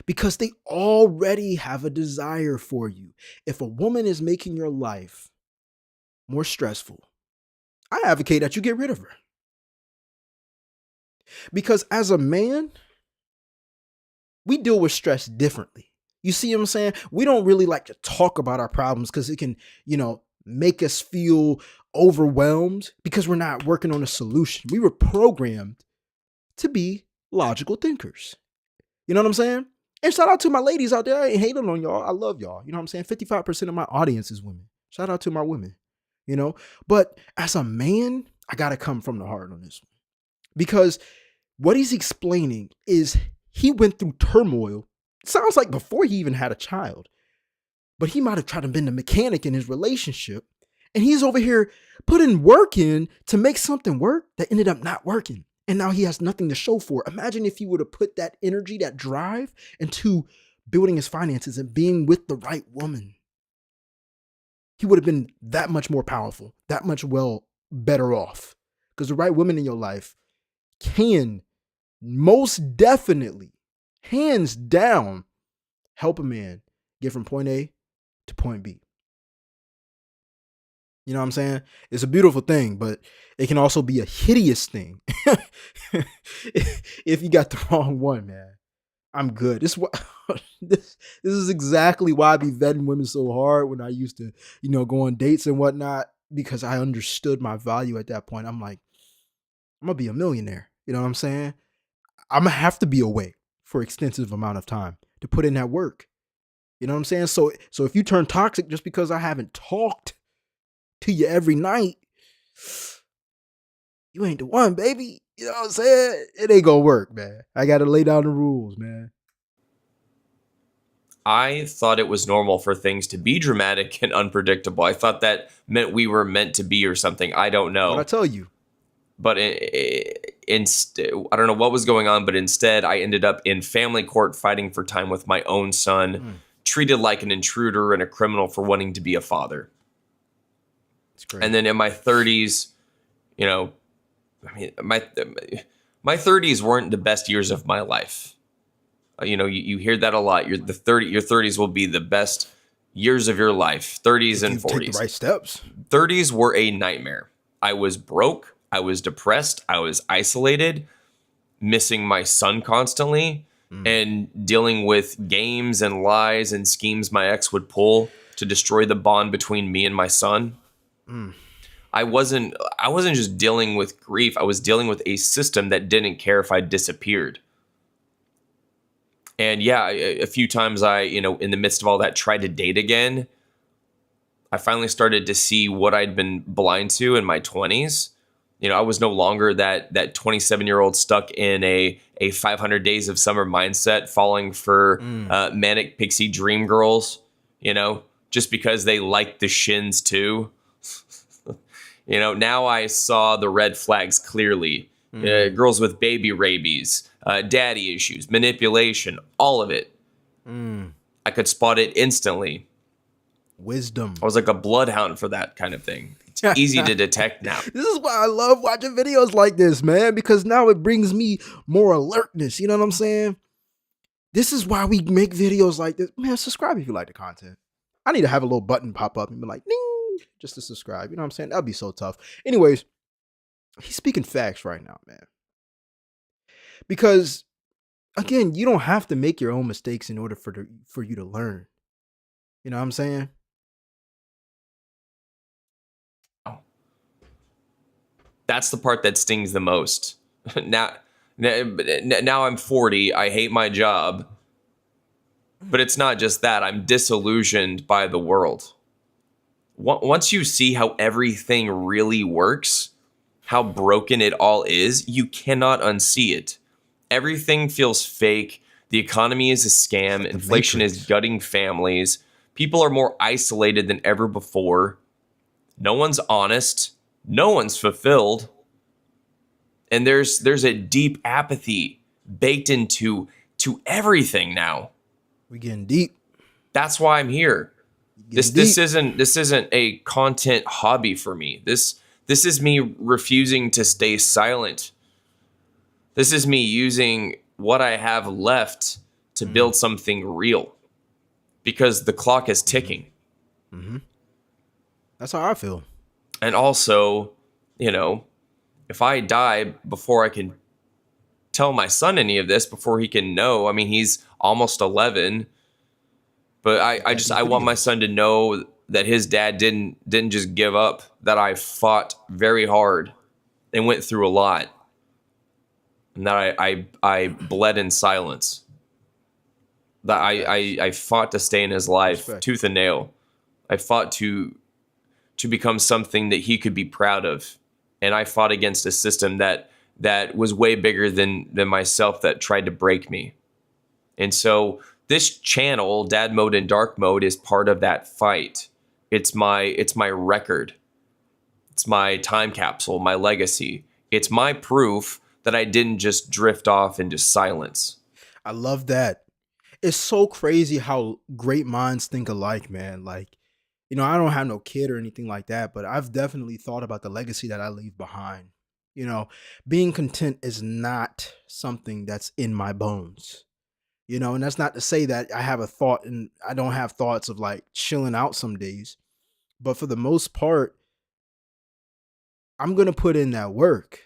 because they already have a desire for you. If a woman is making your life more stressful, I advocate that you get rid of her. Because as a man, we deal with stress differently. You see what I'm saying? We don't really like to talk about our problems because it can, make us feel overwhelmed because we're not working on a solution. We were programmed to be logical thinkers. You know what I'm saying? And shout out to my ladies out there. I ain't hating on y'all. I love y'all. You know what I'm saying? 55% of my audience is women. Shout out to my women, But as a man, I got to come from the heart on this one. Because what he's explaining is he went through turmoil. It sounds like before he even had a child. But he might have tried to been the mechanic in his relationship. And he's over here putting work in to make something work that ended up not working. And now he has nothing to show for it. Imagine if he would have put that energy, that drive into building his finances and being with the right woman. He would have been that much more powerful, that much better off. Because the right woman in your life can most definitely, hands down, help a man get from point A to point B. You know what I'm saying? It's a beautiful thing, but it can also be a hideous thing if you got the wrong one, man. I'm good. This is exactly why I be vetting women so hard when I used to, go on dates and whatnot, because I understood my value at that point. I'm like, I'm gonna be a millionaire. You know what I'm saying? I'm gonna have to be away for extensive amount of time to put in that work. You know what I'm saying? So if you turn toxic just because I haven't talked to you every night, you ain't the one, baby. You know what I'm saying? It ain't gonna work, man. I gotta lay down the rules, man. I thought it was normal for things to be dramatic and unpredictable. I thought that meant we were meant to be or something. I don't know. What'd I tell you? But instead, I don't know what was going on, but instead I ended up in family court fighting for time with my own son, treated like an intruder and a criminal for wanting to be a father. It's great. And then in my 30s, you know, I mean, my 30s weren't the best years of my life. You know, you hear that a lot. Your 30s will be the best years of your life. 30s and 40s. Take the right steps. 30s were a nightmare. I was broke. I was depressed. I was isolated, missing my son constantly, and dealing with games and lies and schemes my ex would pull to destroy the bond between me and my son. I wasn't just dealing with grief. I was dealing with a system that didn't care if I disappeared. And yeah, a few times I, in the midst of all that, tried to date again. I finally started to see what I'd been blind to in my 20s. I was no longer that 27-year-old stuck in a 500 days of summer mindset, falling for manic pixie dream girls, just because they liked the shins too. Now I saw the red flags clearly. Girls with baby rabies, daddy issues, manipulation, all of it. I could spot it instantly. Wisdom. I was like a bloodhound for that kind of thing. It's easy to detect now. This is why I love watching videos like this, man, because now it brings me more alertness. You know what I'm saying? This is why we make videos like this. Man, subscribe if you like the content. I need to have a little button pop up and be like, ding, just to subscribe. You know what I'm saying? That'd be so tough. Anyways, he's speaking facts right now, man. Because, again, you don't have to make your own mistakes in order for you to learn. You know what I'm saying? That's the part that stings the most. Now I'm 40. I hate my job. But it's not just that. I'm disillusioned by the world. Once you see how everything really works, how broken it all is, you cannot unsee it. Everything feels fake. The economy is a scam. Like Inflation is gutting families. People are more isolated than ever before. No one's honest. No one's fulfilled. And there's a deep apathy baked into everything now. We're getting deep. That's why I'm here. This isn't a content hobby for me. This is me refusing to stay silent. This is me using what I have left to build something real. Because the clock is ticking. That's how I feel. And also, if I die before I can tell my son any of this, before he can know, I mean, he's almost 11, but I want my son to know that his dad didn't just give up, that I fought very hard and went through a lot, and that I bled in silence, that I fought to stay in his life, tooth and nail. I fought to become something that he could be proud of. And I fought against a system that was way bigger than myself, that tried to break me. And so this channel, Dad Mode and Dark Mode, is part of that fight. It's my record. It's my time capsule, my legacy. It's my proof that I didn't just drift off into silence. I love that. It's so crazy how great minds think alike, man. Like, I don't have no kid or anything like that, but I've definitely thought about the legacy that I leave behind. Being content is not something that's in my bones. And that's not to say that I have a thought and I don't have thoughts of like chilling out some days. But for the most part, I'm going to put in that work.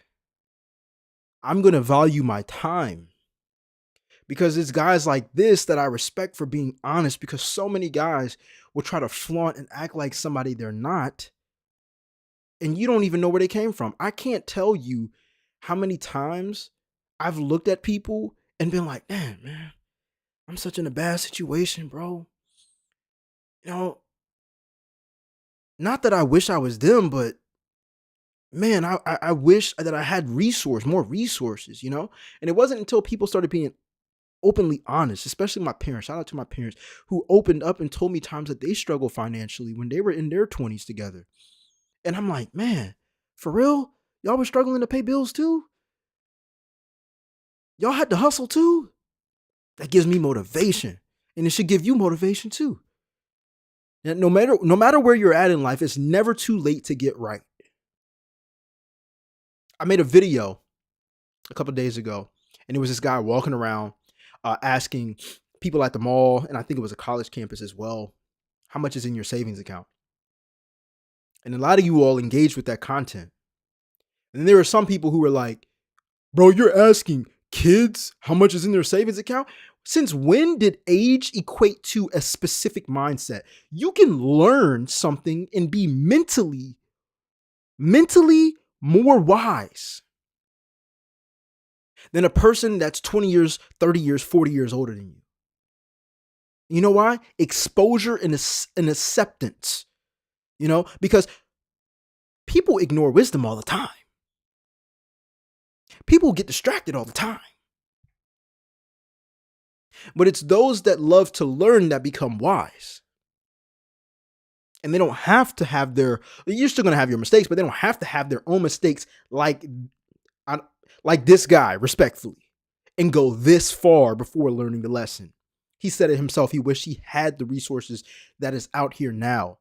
I'm going to value my time. Because it's guys like this that I respect for being honest, because so many guys will try to flaunt and act like somebody they're not. And you don't even know where they came from. I can't tell you how many times I've looked at people and been like, damn, man, I'm such in a bad situation, bro. You know, not that I wish I was them, but man, I wish that I had more resources, you know? And it wasn't until people started being openly honest, especially my parents. Shout out to my parents who opened up and told me times that they struggled financially when they were in their 20s together. And I'm like, man, for real? Y'all were struggling to pay bills too? Y'all had to hustle too? That gives me motivation. And it should give you motivation too. And no matter where you're at in life, it's never too late to get right. I made a video a couple days ago, and it was this guy walking around asking people at the mall, and I think it was a college campus as well, how much is in your savings account? And a lot of you all engaged with that content. And then there were some people who were like, bro, you're asking kids how much is in their savings account? Since when did age equate to a specific mindset? You can learn something and be mentally more wise than a person that's 20 years, 30 years, 40 years older than you. You know why? Exposure and acceptance. You know, because people ignore wisdom all the time. People get distracted all the time. But it's those that love to learn that become wise. And they don't have to have you're still going to have your mistakes, but they don't have to have their own mistakes like this guy, respectfully, and go this far before learning the lesson. He said it himself. He wished he had the resources that is out here now.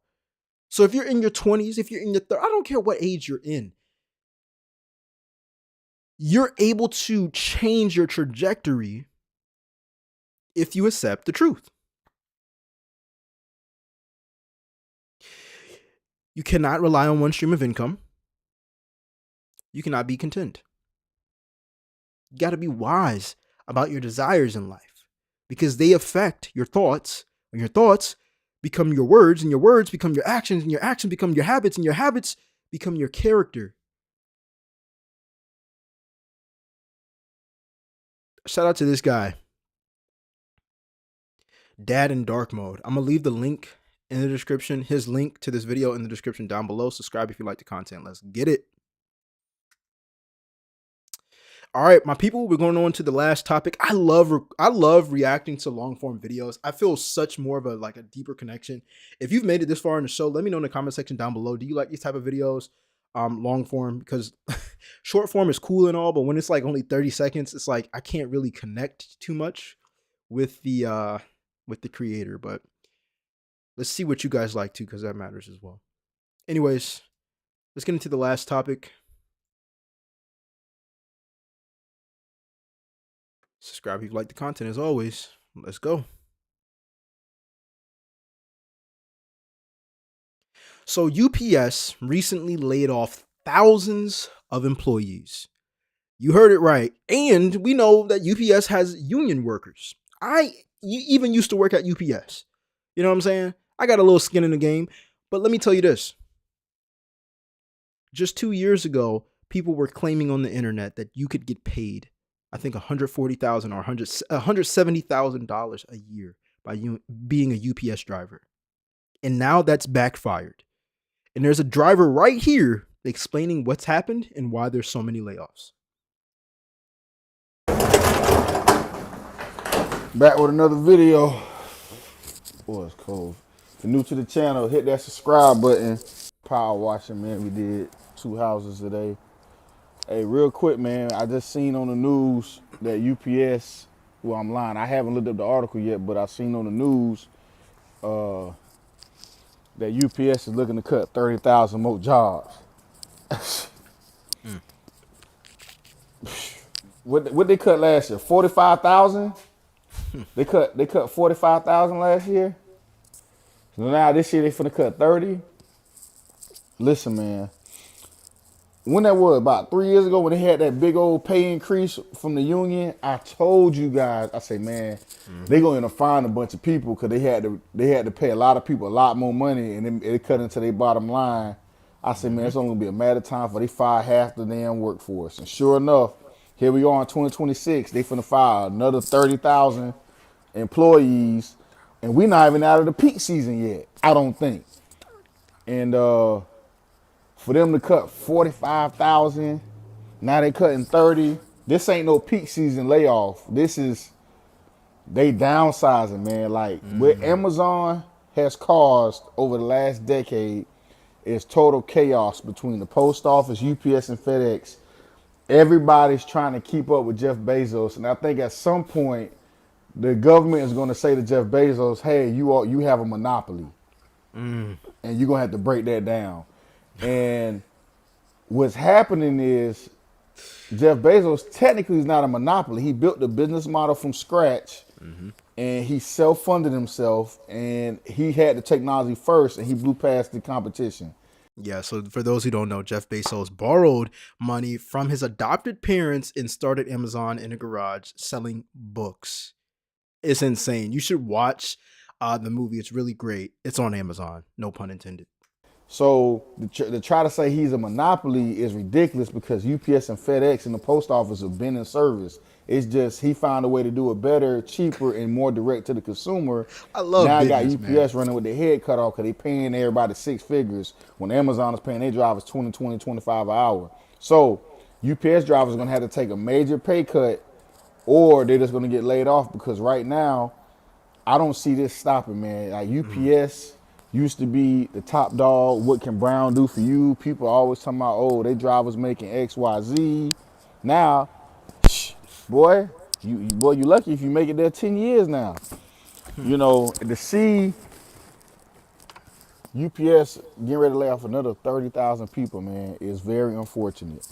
So if you're in your 20s, if you're in your 30s, I don't care what age you're in, you're able to change your trajectory if you accept the truth. You cannot rely on one stream of income. You cannot be content. You got to be wise about your desires in life because they affect your thoughts, and your thoughts become your words, and your words become your actions, and your actions become your habits, and your habits become your character. Shout out to this guy, Dad in Dark Mode. I'm going to leave the link in the description, his link to this video in the description down below. Subscribe if you like the content. Let's get it. All right, my people, we're going on to the last topic. I love reacting to long form videos. I feel such more of a deeper connection. If you've made it this far in the show, let me know in the comment section down below. Do you like these type of videos, long form? Because short form is cool and all, but when it's like only 30 seconds, it's like I can't really connect too much with the creator. But let's see what you guys like too, because that matters as well. Anyways, let's get into the last topic. Subscribe if you like the content as always. Let's go. So UPS recently laid off thousands of employees. You heard it right. And we know that UPS has union workers. I even used to work at UPS. You know what I'm saying? I got a little skin in the game. But let me tell you this. Just 2 years ago, people were claiming on the internet that you could get paid, I think $140,000 or $170,000 a year by being a UPS driver. And now that's backfired. And there's a driver right here explaining what's happened and why there's so many layoffs. Back with another video. Boy, it's cold. If you're new to the channel, hit that subscribe button. Power washing, man. We did 2 houses today. Hey, real quick, man, I just seen on the news that UPS, well, I'm lying. I haven't looked up the article yet, but I seen on the news that UPS is looking to cut 30,000 more jobs. What they cut last year? 45,000? They cut 45,000 last year. So now this year they finna cut 30. Listen, man. When that was, about 3 years ago, when they had that big old pay increase from the union, I told you guys, I say, man, they going to find a bunch of people because they had to pay a lot of people a lot more money, and then it cut into their bottom line. I said, man, it's only gonna be a matter of time for they fire half the damn workforce. And sure enough, Here we are in 2026. They finna fire another 30,000 employees, and we not even out of the peak season yet. I don't think. And for them to cut 45,000, now they cutting 30. This ain't no peak season layoff. This is they downsizing, man. Like what Amazon has caused over the last decade is total chaos between the post office, UPS, and FedEx. Everybody's trying to keep up with Jeff Bezos, and I think at some point the government is going to say to Jeff Bezos, "Hey, you have a monopoly, and you're gonna have to break that down." And what's happening is Jeff Bezos technically is not a monopoly. He built the business model from scratch, and he self-funded himself, and he had the technology first, and he blew past the competition. Yeah, so for those who don't know, Jeff Bezos borrowed money from his adopted parents and started Amazon in a garage selling books. It's insane. You should watch the movie. It's really great. It's on Amazon. No pun intended. So to try to say he's a monopoly is ridiculous because UPS and FedEx and the post office have been in service. It's just he found a way to do it better, cheaper, and more direct to the consumer. I love now business, I got UPS man. running with their head cut off because they paying everybody six figures when Amazon is paying their drivers 20, 25 an hour. So UPS drivers are going to have to take a major pay cut or they're just going to get laid off because right now I don't see this stopping, man. Like UPS used to be the top dog. What can Brown do for you? People are always talking about, oh, they drivers making X, Y, Z. Now, boy, you lucky if you make it there 10 years now. You know, to see UPS getting ready to lay off another 30,000 people, man, is very unfortunate.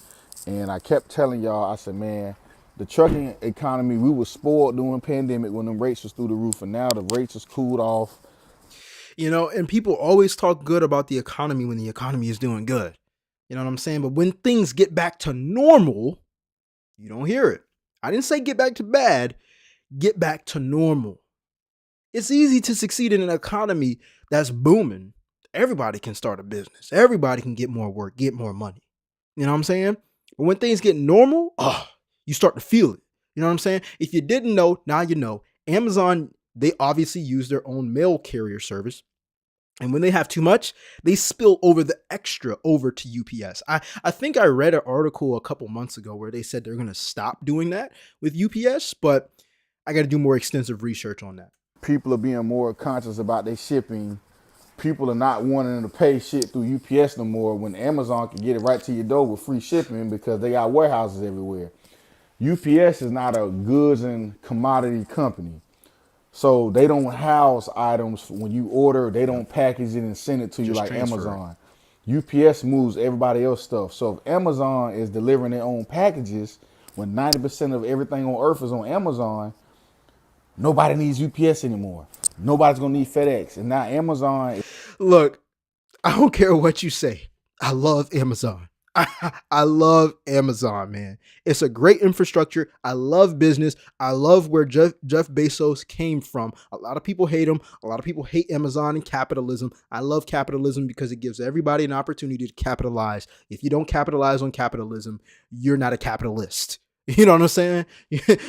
And I kept telling y'all, I said, man, the trucking economy, we were spoiled during pandemic when them rates was through the roof, and now the rates has cooled off. You know, and people always talk good about the economy when the economy is doing good. You know what I'm saying? But when things get back to normal, you don't hear it. I didn't say get back to bad, get back to normal. It's easy to succeed in an economy that's booming. Everybody can start a business. Everybody can get more work, get more money. You know what I'm saying? But when things get normal, you start to feel it. You know what I'm saying? If you didn't know, now you know. Amazon, they obviously use their own mail carrier service. And when they have too much, they spill over the extra over to UPS. I think I read an article a couple months ago where they said they're going to stop doing that with UPS, but I got to do more extensive research on that. People are being more conscious about their shipping. People are not wanting to pay shit through UPS no more when Amazon can get it right to your door with free shipping because they got warehouses everywhere. UPS is not a goods and commodity company. So they don't house items when you order, they don't package it and send it to you Just like transfer Amazon. UPS moves everybody else's stuff. So if Amazon is delivering their own packages, when 90% of everything on earth is on Amazon, nobody needs UPS anymore. Nobody's gonna need FedEx. And now Amazon. Look, I don't care what you say. I love Amazon. I love Amazon, man. It's a great infrastructure. I love business. I love where Jeff Bezos came from. A lot of people hate him. A lot of people hate Amazon and capitalism. I love capitalism because it gives everybody an opportunity to capitalize. If you don't capitalize on capitalism, you're not a capitalist. You know what I'm saying?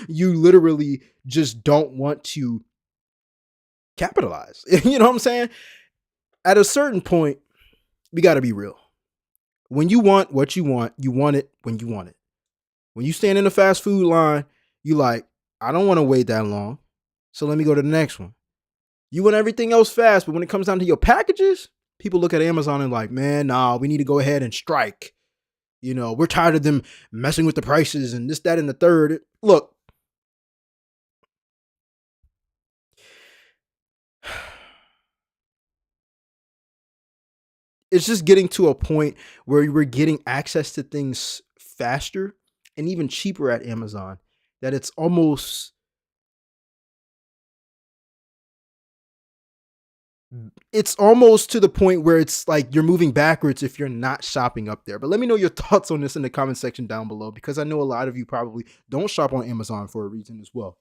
You literally just don't want to capitalize. You know what I'm saying? At a certain point, we got to be real. When you want what you want it when you want it. When you stand in the fast food line, you like, I don't want to wait that long. So let me go to the next one. You want everything else fast, but when it comes down to your packages, people look at Amazon and like, man, nah, we need to go ahead and strike. You know, we're tired of them messing with the prices and this, that, and the third. Look, it's just getting to a point where we're getting access to things faster and even cheaper at Amazon that it's almost to the point where it's like you're moving backwards if you're not shopping up there. But let me know your thoughts on this in the comment section down below because I know a lot of you probably don't shop on Amazon for a reason as well.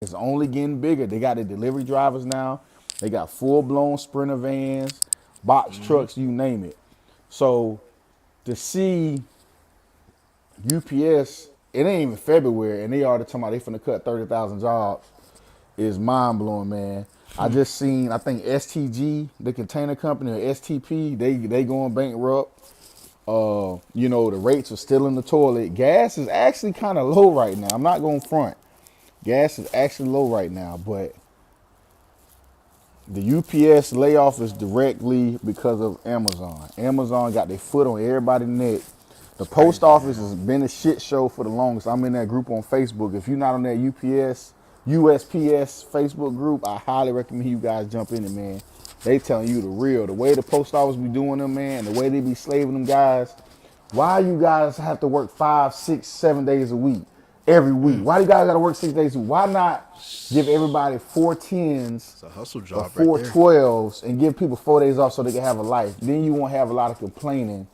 It's only getting bigger. They got the delivery drivers now. They got full-blown Sprinter vans, box trucks, you name it. So to see UPS it ain't even February, and they already talking about they finna cut 30,000 jobs. Is mind blowing, man. I just seen, I think STG, the container company, or STP, they going bankrupt. You know, the rates are still in the toilet. Gas is actually kind of low right now. I'm not going front. Gas is actually low right now, but the UPS layoff is directly because of Amazon. Amazon got their foot on everybody's neck. The post office has been a shit show for the longest. I'm in that group on Facebook. If you're not on that USPS Facebook group, I highly recommend you guys jump in it, man. They telling you the real. The way the post office be doing them, man, the way they be slaving them guys. Why you guys have to work 5, 6, 7 days a week, every week? Why do you guys got to work 6 days a week? Why not give everybody 4 tens It's a hustle or job 4 right there. 12s and give people 4 days off so they can have a life? Then you won't have a lot of complaining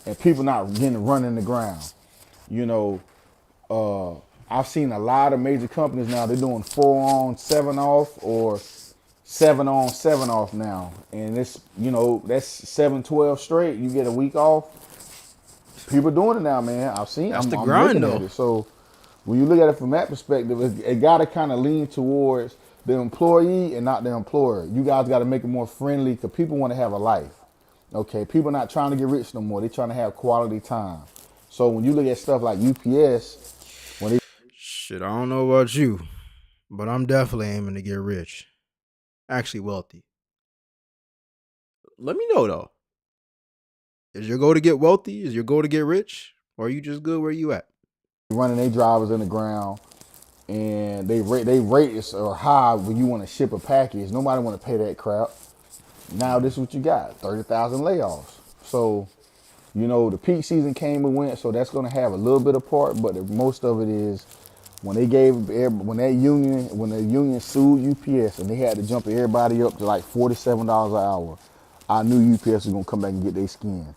and people not getting run in the ground. You know, I've seen a lot of major companies now, they're doing 4 on, 7 off, or 7 on, 7 off now. And it's, you know, that's 7, 12 straight. You get a week off. People doing it now, man. That's I'm the grind, looking at though. it. So when you look at it from that perspective, it got to kind of lean towards the employee and not the employer. You guys got to make it more friendly because people want to have a life. Okay, people not trying to get rich no more. They trying to have quality time. So when you look at stuff like UPS, when they Shit, I don't know about you, but I'm definitely aiming to get rich. Actually wealthy. Let me know though. Is your goal to get wealthy? Is your goal to get rich? Or are you just good where you at? running their drivers in the ground and they rates are high when you want to ship a package, nobody want to pay that crap. Now this is what you got: 30,000 layoffs. So you know the peak season came and went, so that's going to have a little bit of part, but most of it is when they gave when the union sued UPS and they had to jump everybody up to like $47 an hour. I knew UPS was gonna come back and get their skin.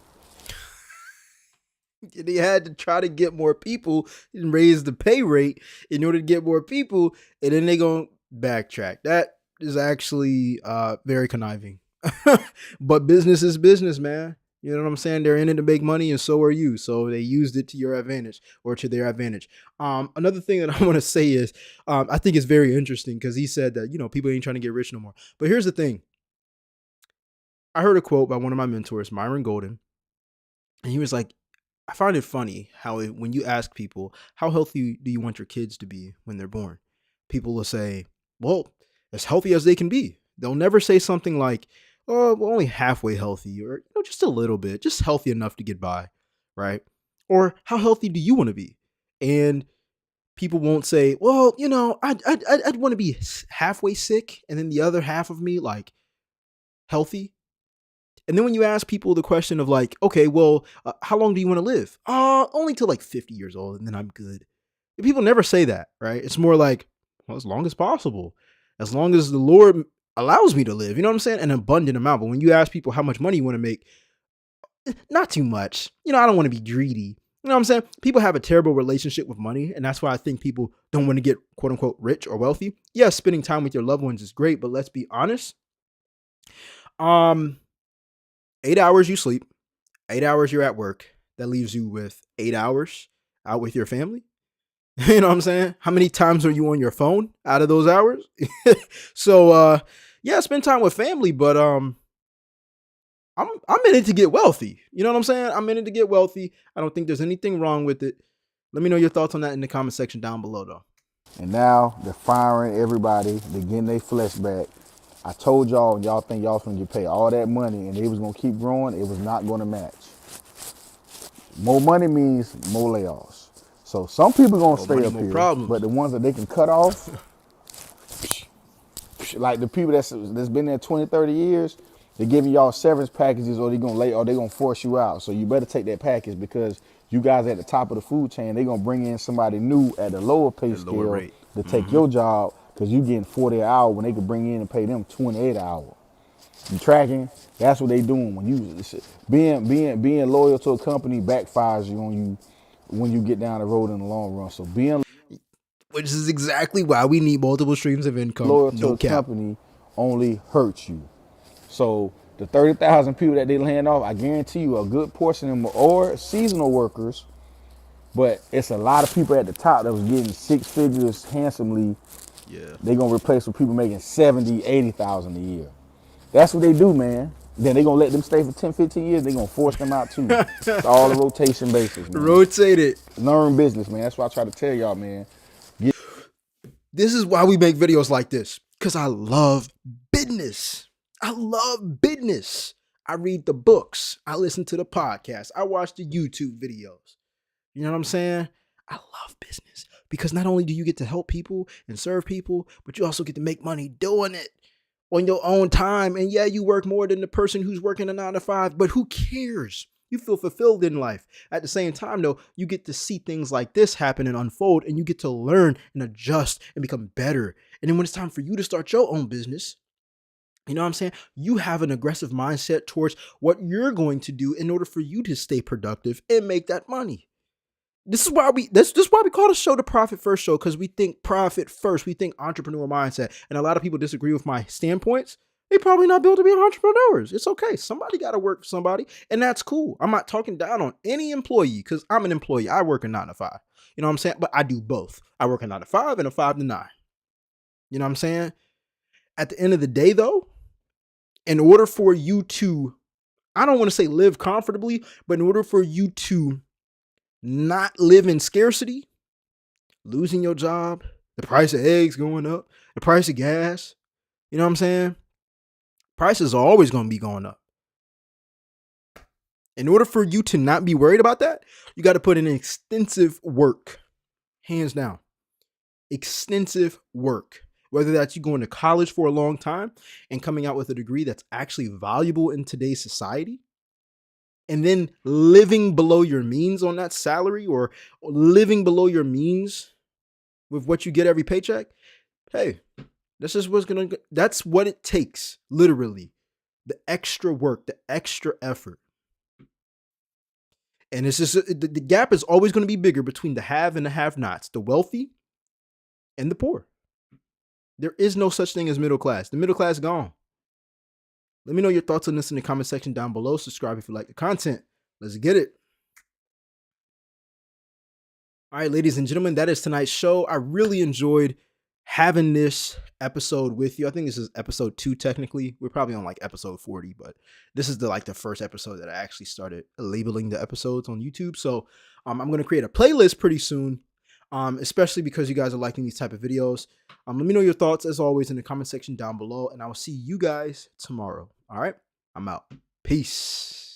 They had to try to get more people and raise the pay rate in order to get more people, and then they gonna backtrack. That is actually very conniving. But business is business, man. You know what I'm saying? They're in it to make money, and so are you. So they used it to your advantage or to their advantage. Another thing that I want to say is, I think it's very interesting because he said that people ain't trying to get rich no more. But here's the thing: I heard a quote by one of my mentors, Myron Golden, and he was like, I find it funny how when you ask people, how healthy do you want your kids to be when they're born? People will say, well, as healthy as they can be. They'll never say something like, oh, well, only halfway healthy or just a little bit, just healthy enough to get by, right? Or how healthy do you want to be? And people won't say, well, I'd want to be halfway sick and then the other half of me like healthy. And then when you ask people the question of like, okay, well, how long do you want to live? Only till like 50 years old, and then I'm good. And people never say that, right? It's more like, well, as long as possible, as long as the Lord allows me to live. You know what I'm saying? An abundant amount. But when you ask people how much money you want to make, not too much. I don't want to be greedy. You know what I'm saying? People have a terrible relationship with money, and that's why I think people don't want to get quote unquote rich or wealthy. Yes, spending time with your loved ones is great, but let's be honest. 8 hours you sleep, 8 hours you're at work. That leaves you with 8 hours out with your family. You know what I'm saying? How many times are you on your phone out of those hours? So yeah, spend time with family, but I'm in it to get wealthy. You know what I'm saying? I'm in it to get wealthy. I don't think there's anything wrong with it. Let me know your thoughts on that in the comment section down below though. And now they're firing everybody. They're getting their flesh back. I told y'all, and y'all think y'all gonna get paid all that money, and they was gonna keep growing. It was not gonna match. More money means more layoffs. So some people gonna stay money, up more here, problems. but the ones that they can cut off, like the people that's been there 20, 30 years, they're giving y'all severance packages, or they're gonna force you out. So you better take that package because you guys at the top of the food chain, they're gonna bring in somebody new at a lower pay At a lower scale rate. to take your job because you getting 40 an hour when they could bring in and pay them 28 an hour. You tracking? That's what they doing. When you being loyal to a company backfires you on you when you get down the road in the long run. So being Which is exactly why we need multiple streams of income. loyal to No a cap. company only hurts you. So the 30,000 people that they land off, I guarantee you a good portion of them are seasonal workers But it's a lot of people at the top that was getting 6 figures handsomely. Yeah. They gonna replace with people making 70, 80,000 a year. That's what they do, man. Then they gonna let them stay for 10, 15 years. They gonna force them out too. It's all a rotation basis, man. Rotate it. Learn business, man. That's why I try to tell y'all, man. This is why we make videos like this. Because I love business. I love business. I read the books. I listen to the podcast. I watch the YouTube videos. You know what I'm saying? I love business because not only do you get to help people and serve people, but you also get to make money doing it on your own time. And yeah, you work more than the person who's working a 9 to 5, but who cares? You feel fulfilled in life. At the same time, though, you get to see things like this happen and unfold, and you get to learn and adjust and become better. And then when it's time for you to start your own business, you know what I'm saying? You have an aggressive mindset towards what you're going to do in order for you to stay productive and make that money. This is why we call the show the Profit First Show, because we think profit first. We think entrepreneur mindset. And a lot of people disagree with my standpoints. They probably not built to be entrepreneurs. It's okay. Somebody got to work for somebody, and that's cool. I'm not talking down on any employee because I'm an employee. I work a 9 to 5. You know what I'm saying? But I do both. I work a 9 to 5 and a 5 to 9. You know what I'm saying? At the end of the day, though, in order for you to, I don't want to say live comfortably, but in order for you to not live in scarcity, losing your job, the price of eggs going up, the price of gas, you know what I'm saying? Prices are always going to be going up. In order for you to not be worried about that, you got to put in extensive work, hands down, extensive work. Whether that's you going to college for a long time and coming out with a degree that's actually valuable in today's society, and then living below your means on that salary, or living below your means with what you get every paycheck. Hey, that's what it takes, literally. The extra work, the extra effort. And it's just, the gap is always going to be bigger between the have and the have-nots, the wealthy and the poor. There is no such thing as middle class. The middle class is gone. Let me know your thoughts on this in the comment section down below. Subscribe if you like the content. Let's get it. All right, ladies and gentlemen, that is tonight's show. I really enjoyed having this episode with you. I think this is episode 2 technically. We're probably on like episode 40, but this is the first episode that I actually started labeling the episodes on YouTube. So I'm going to create a playlist pretty soon, especially because you guys are liking these type of videos. Let me know your thoughts as always in the comment section down below, and I will see you guys tomorrow. All right, I'm out. Peace.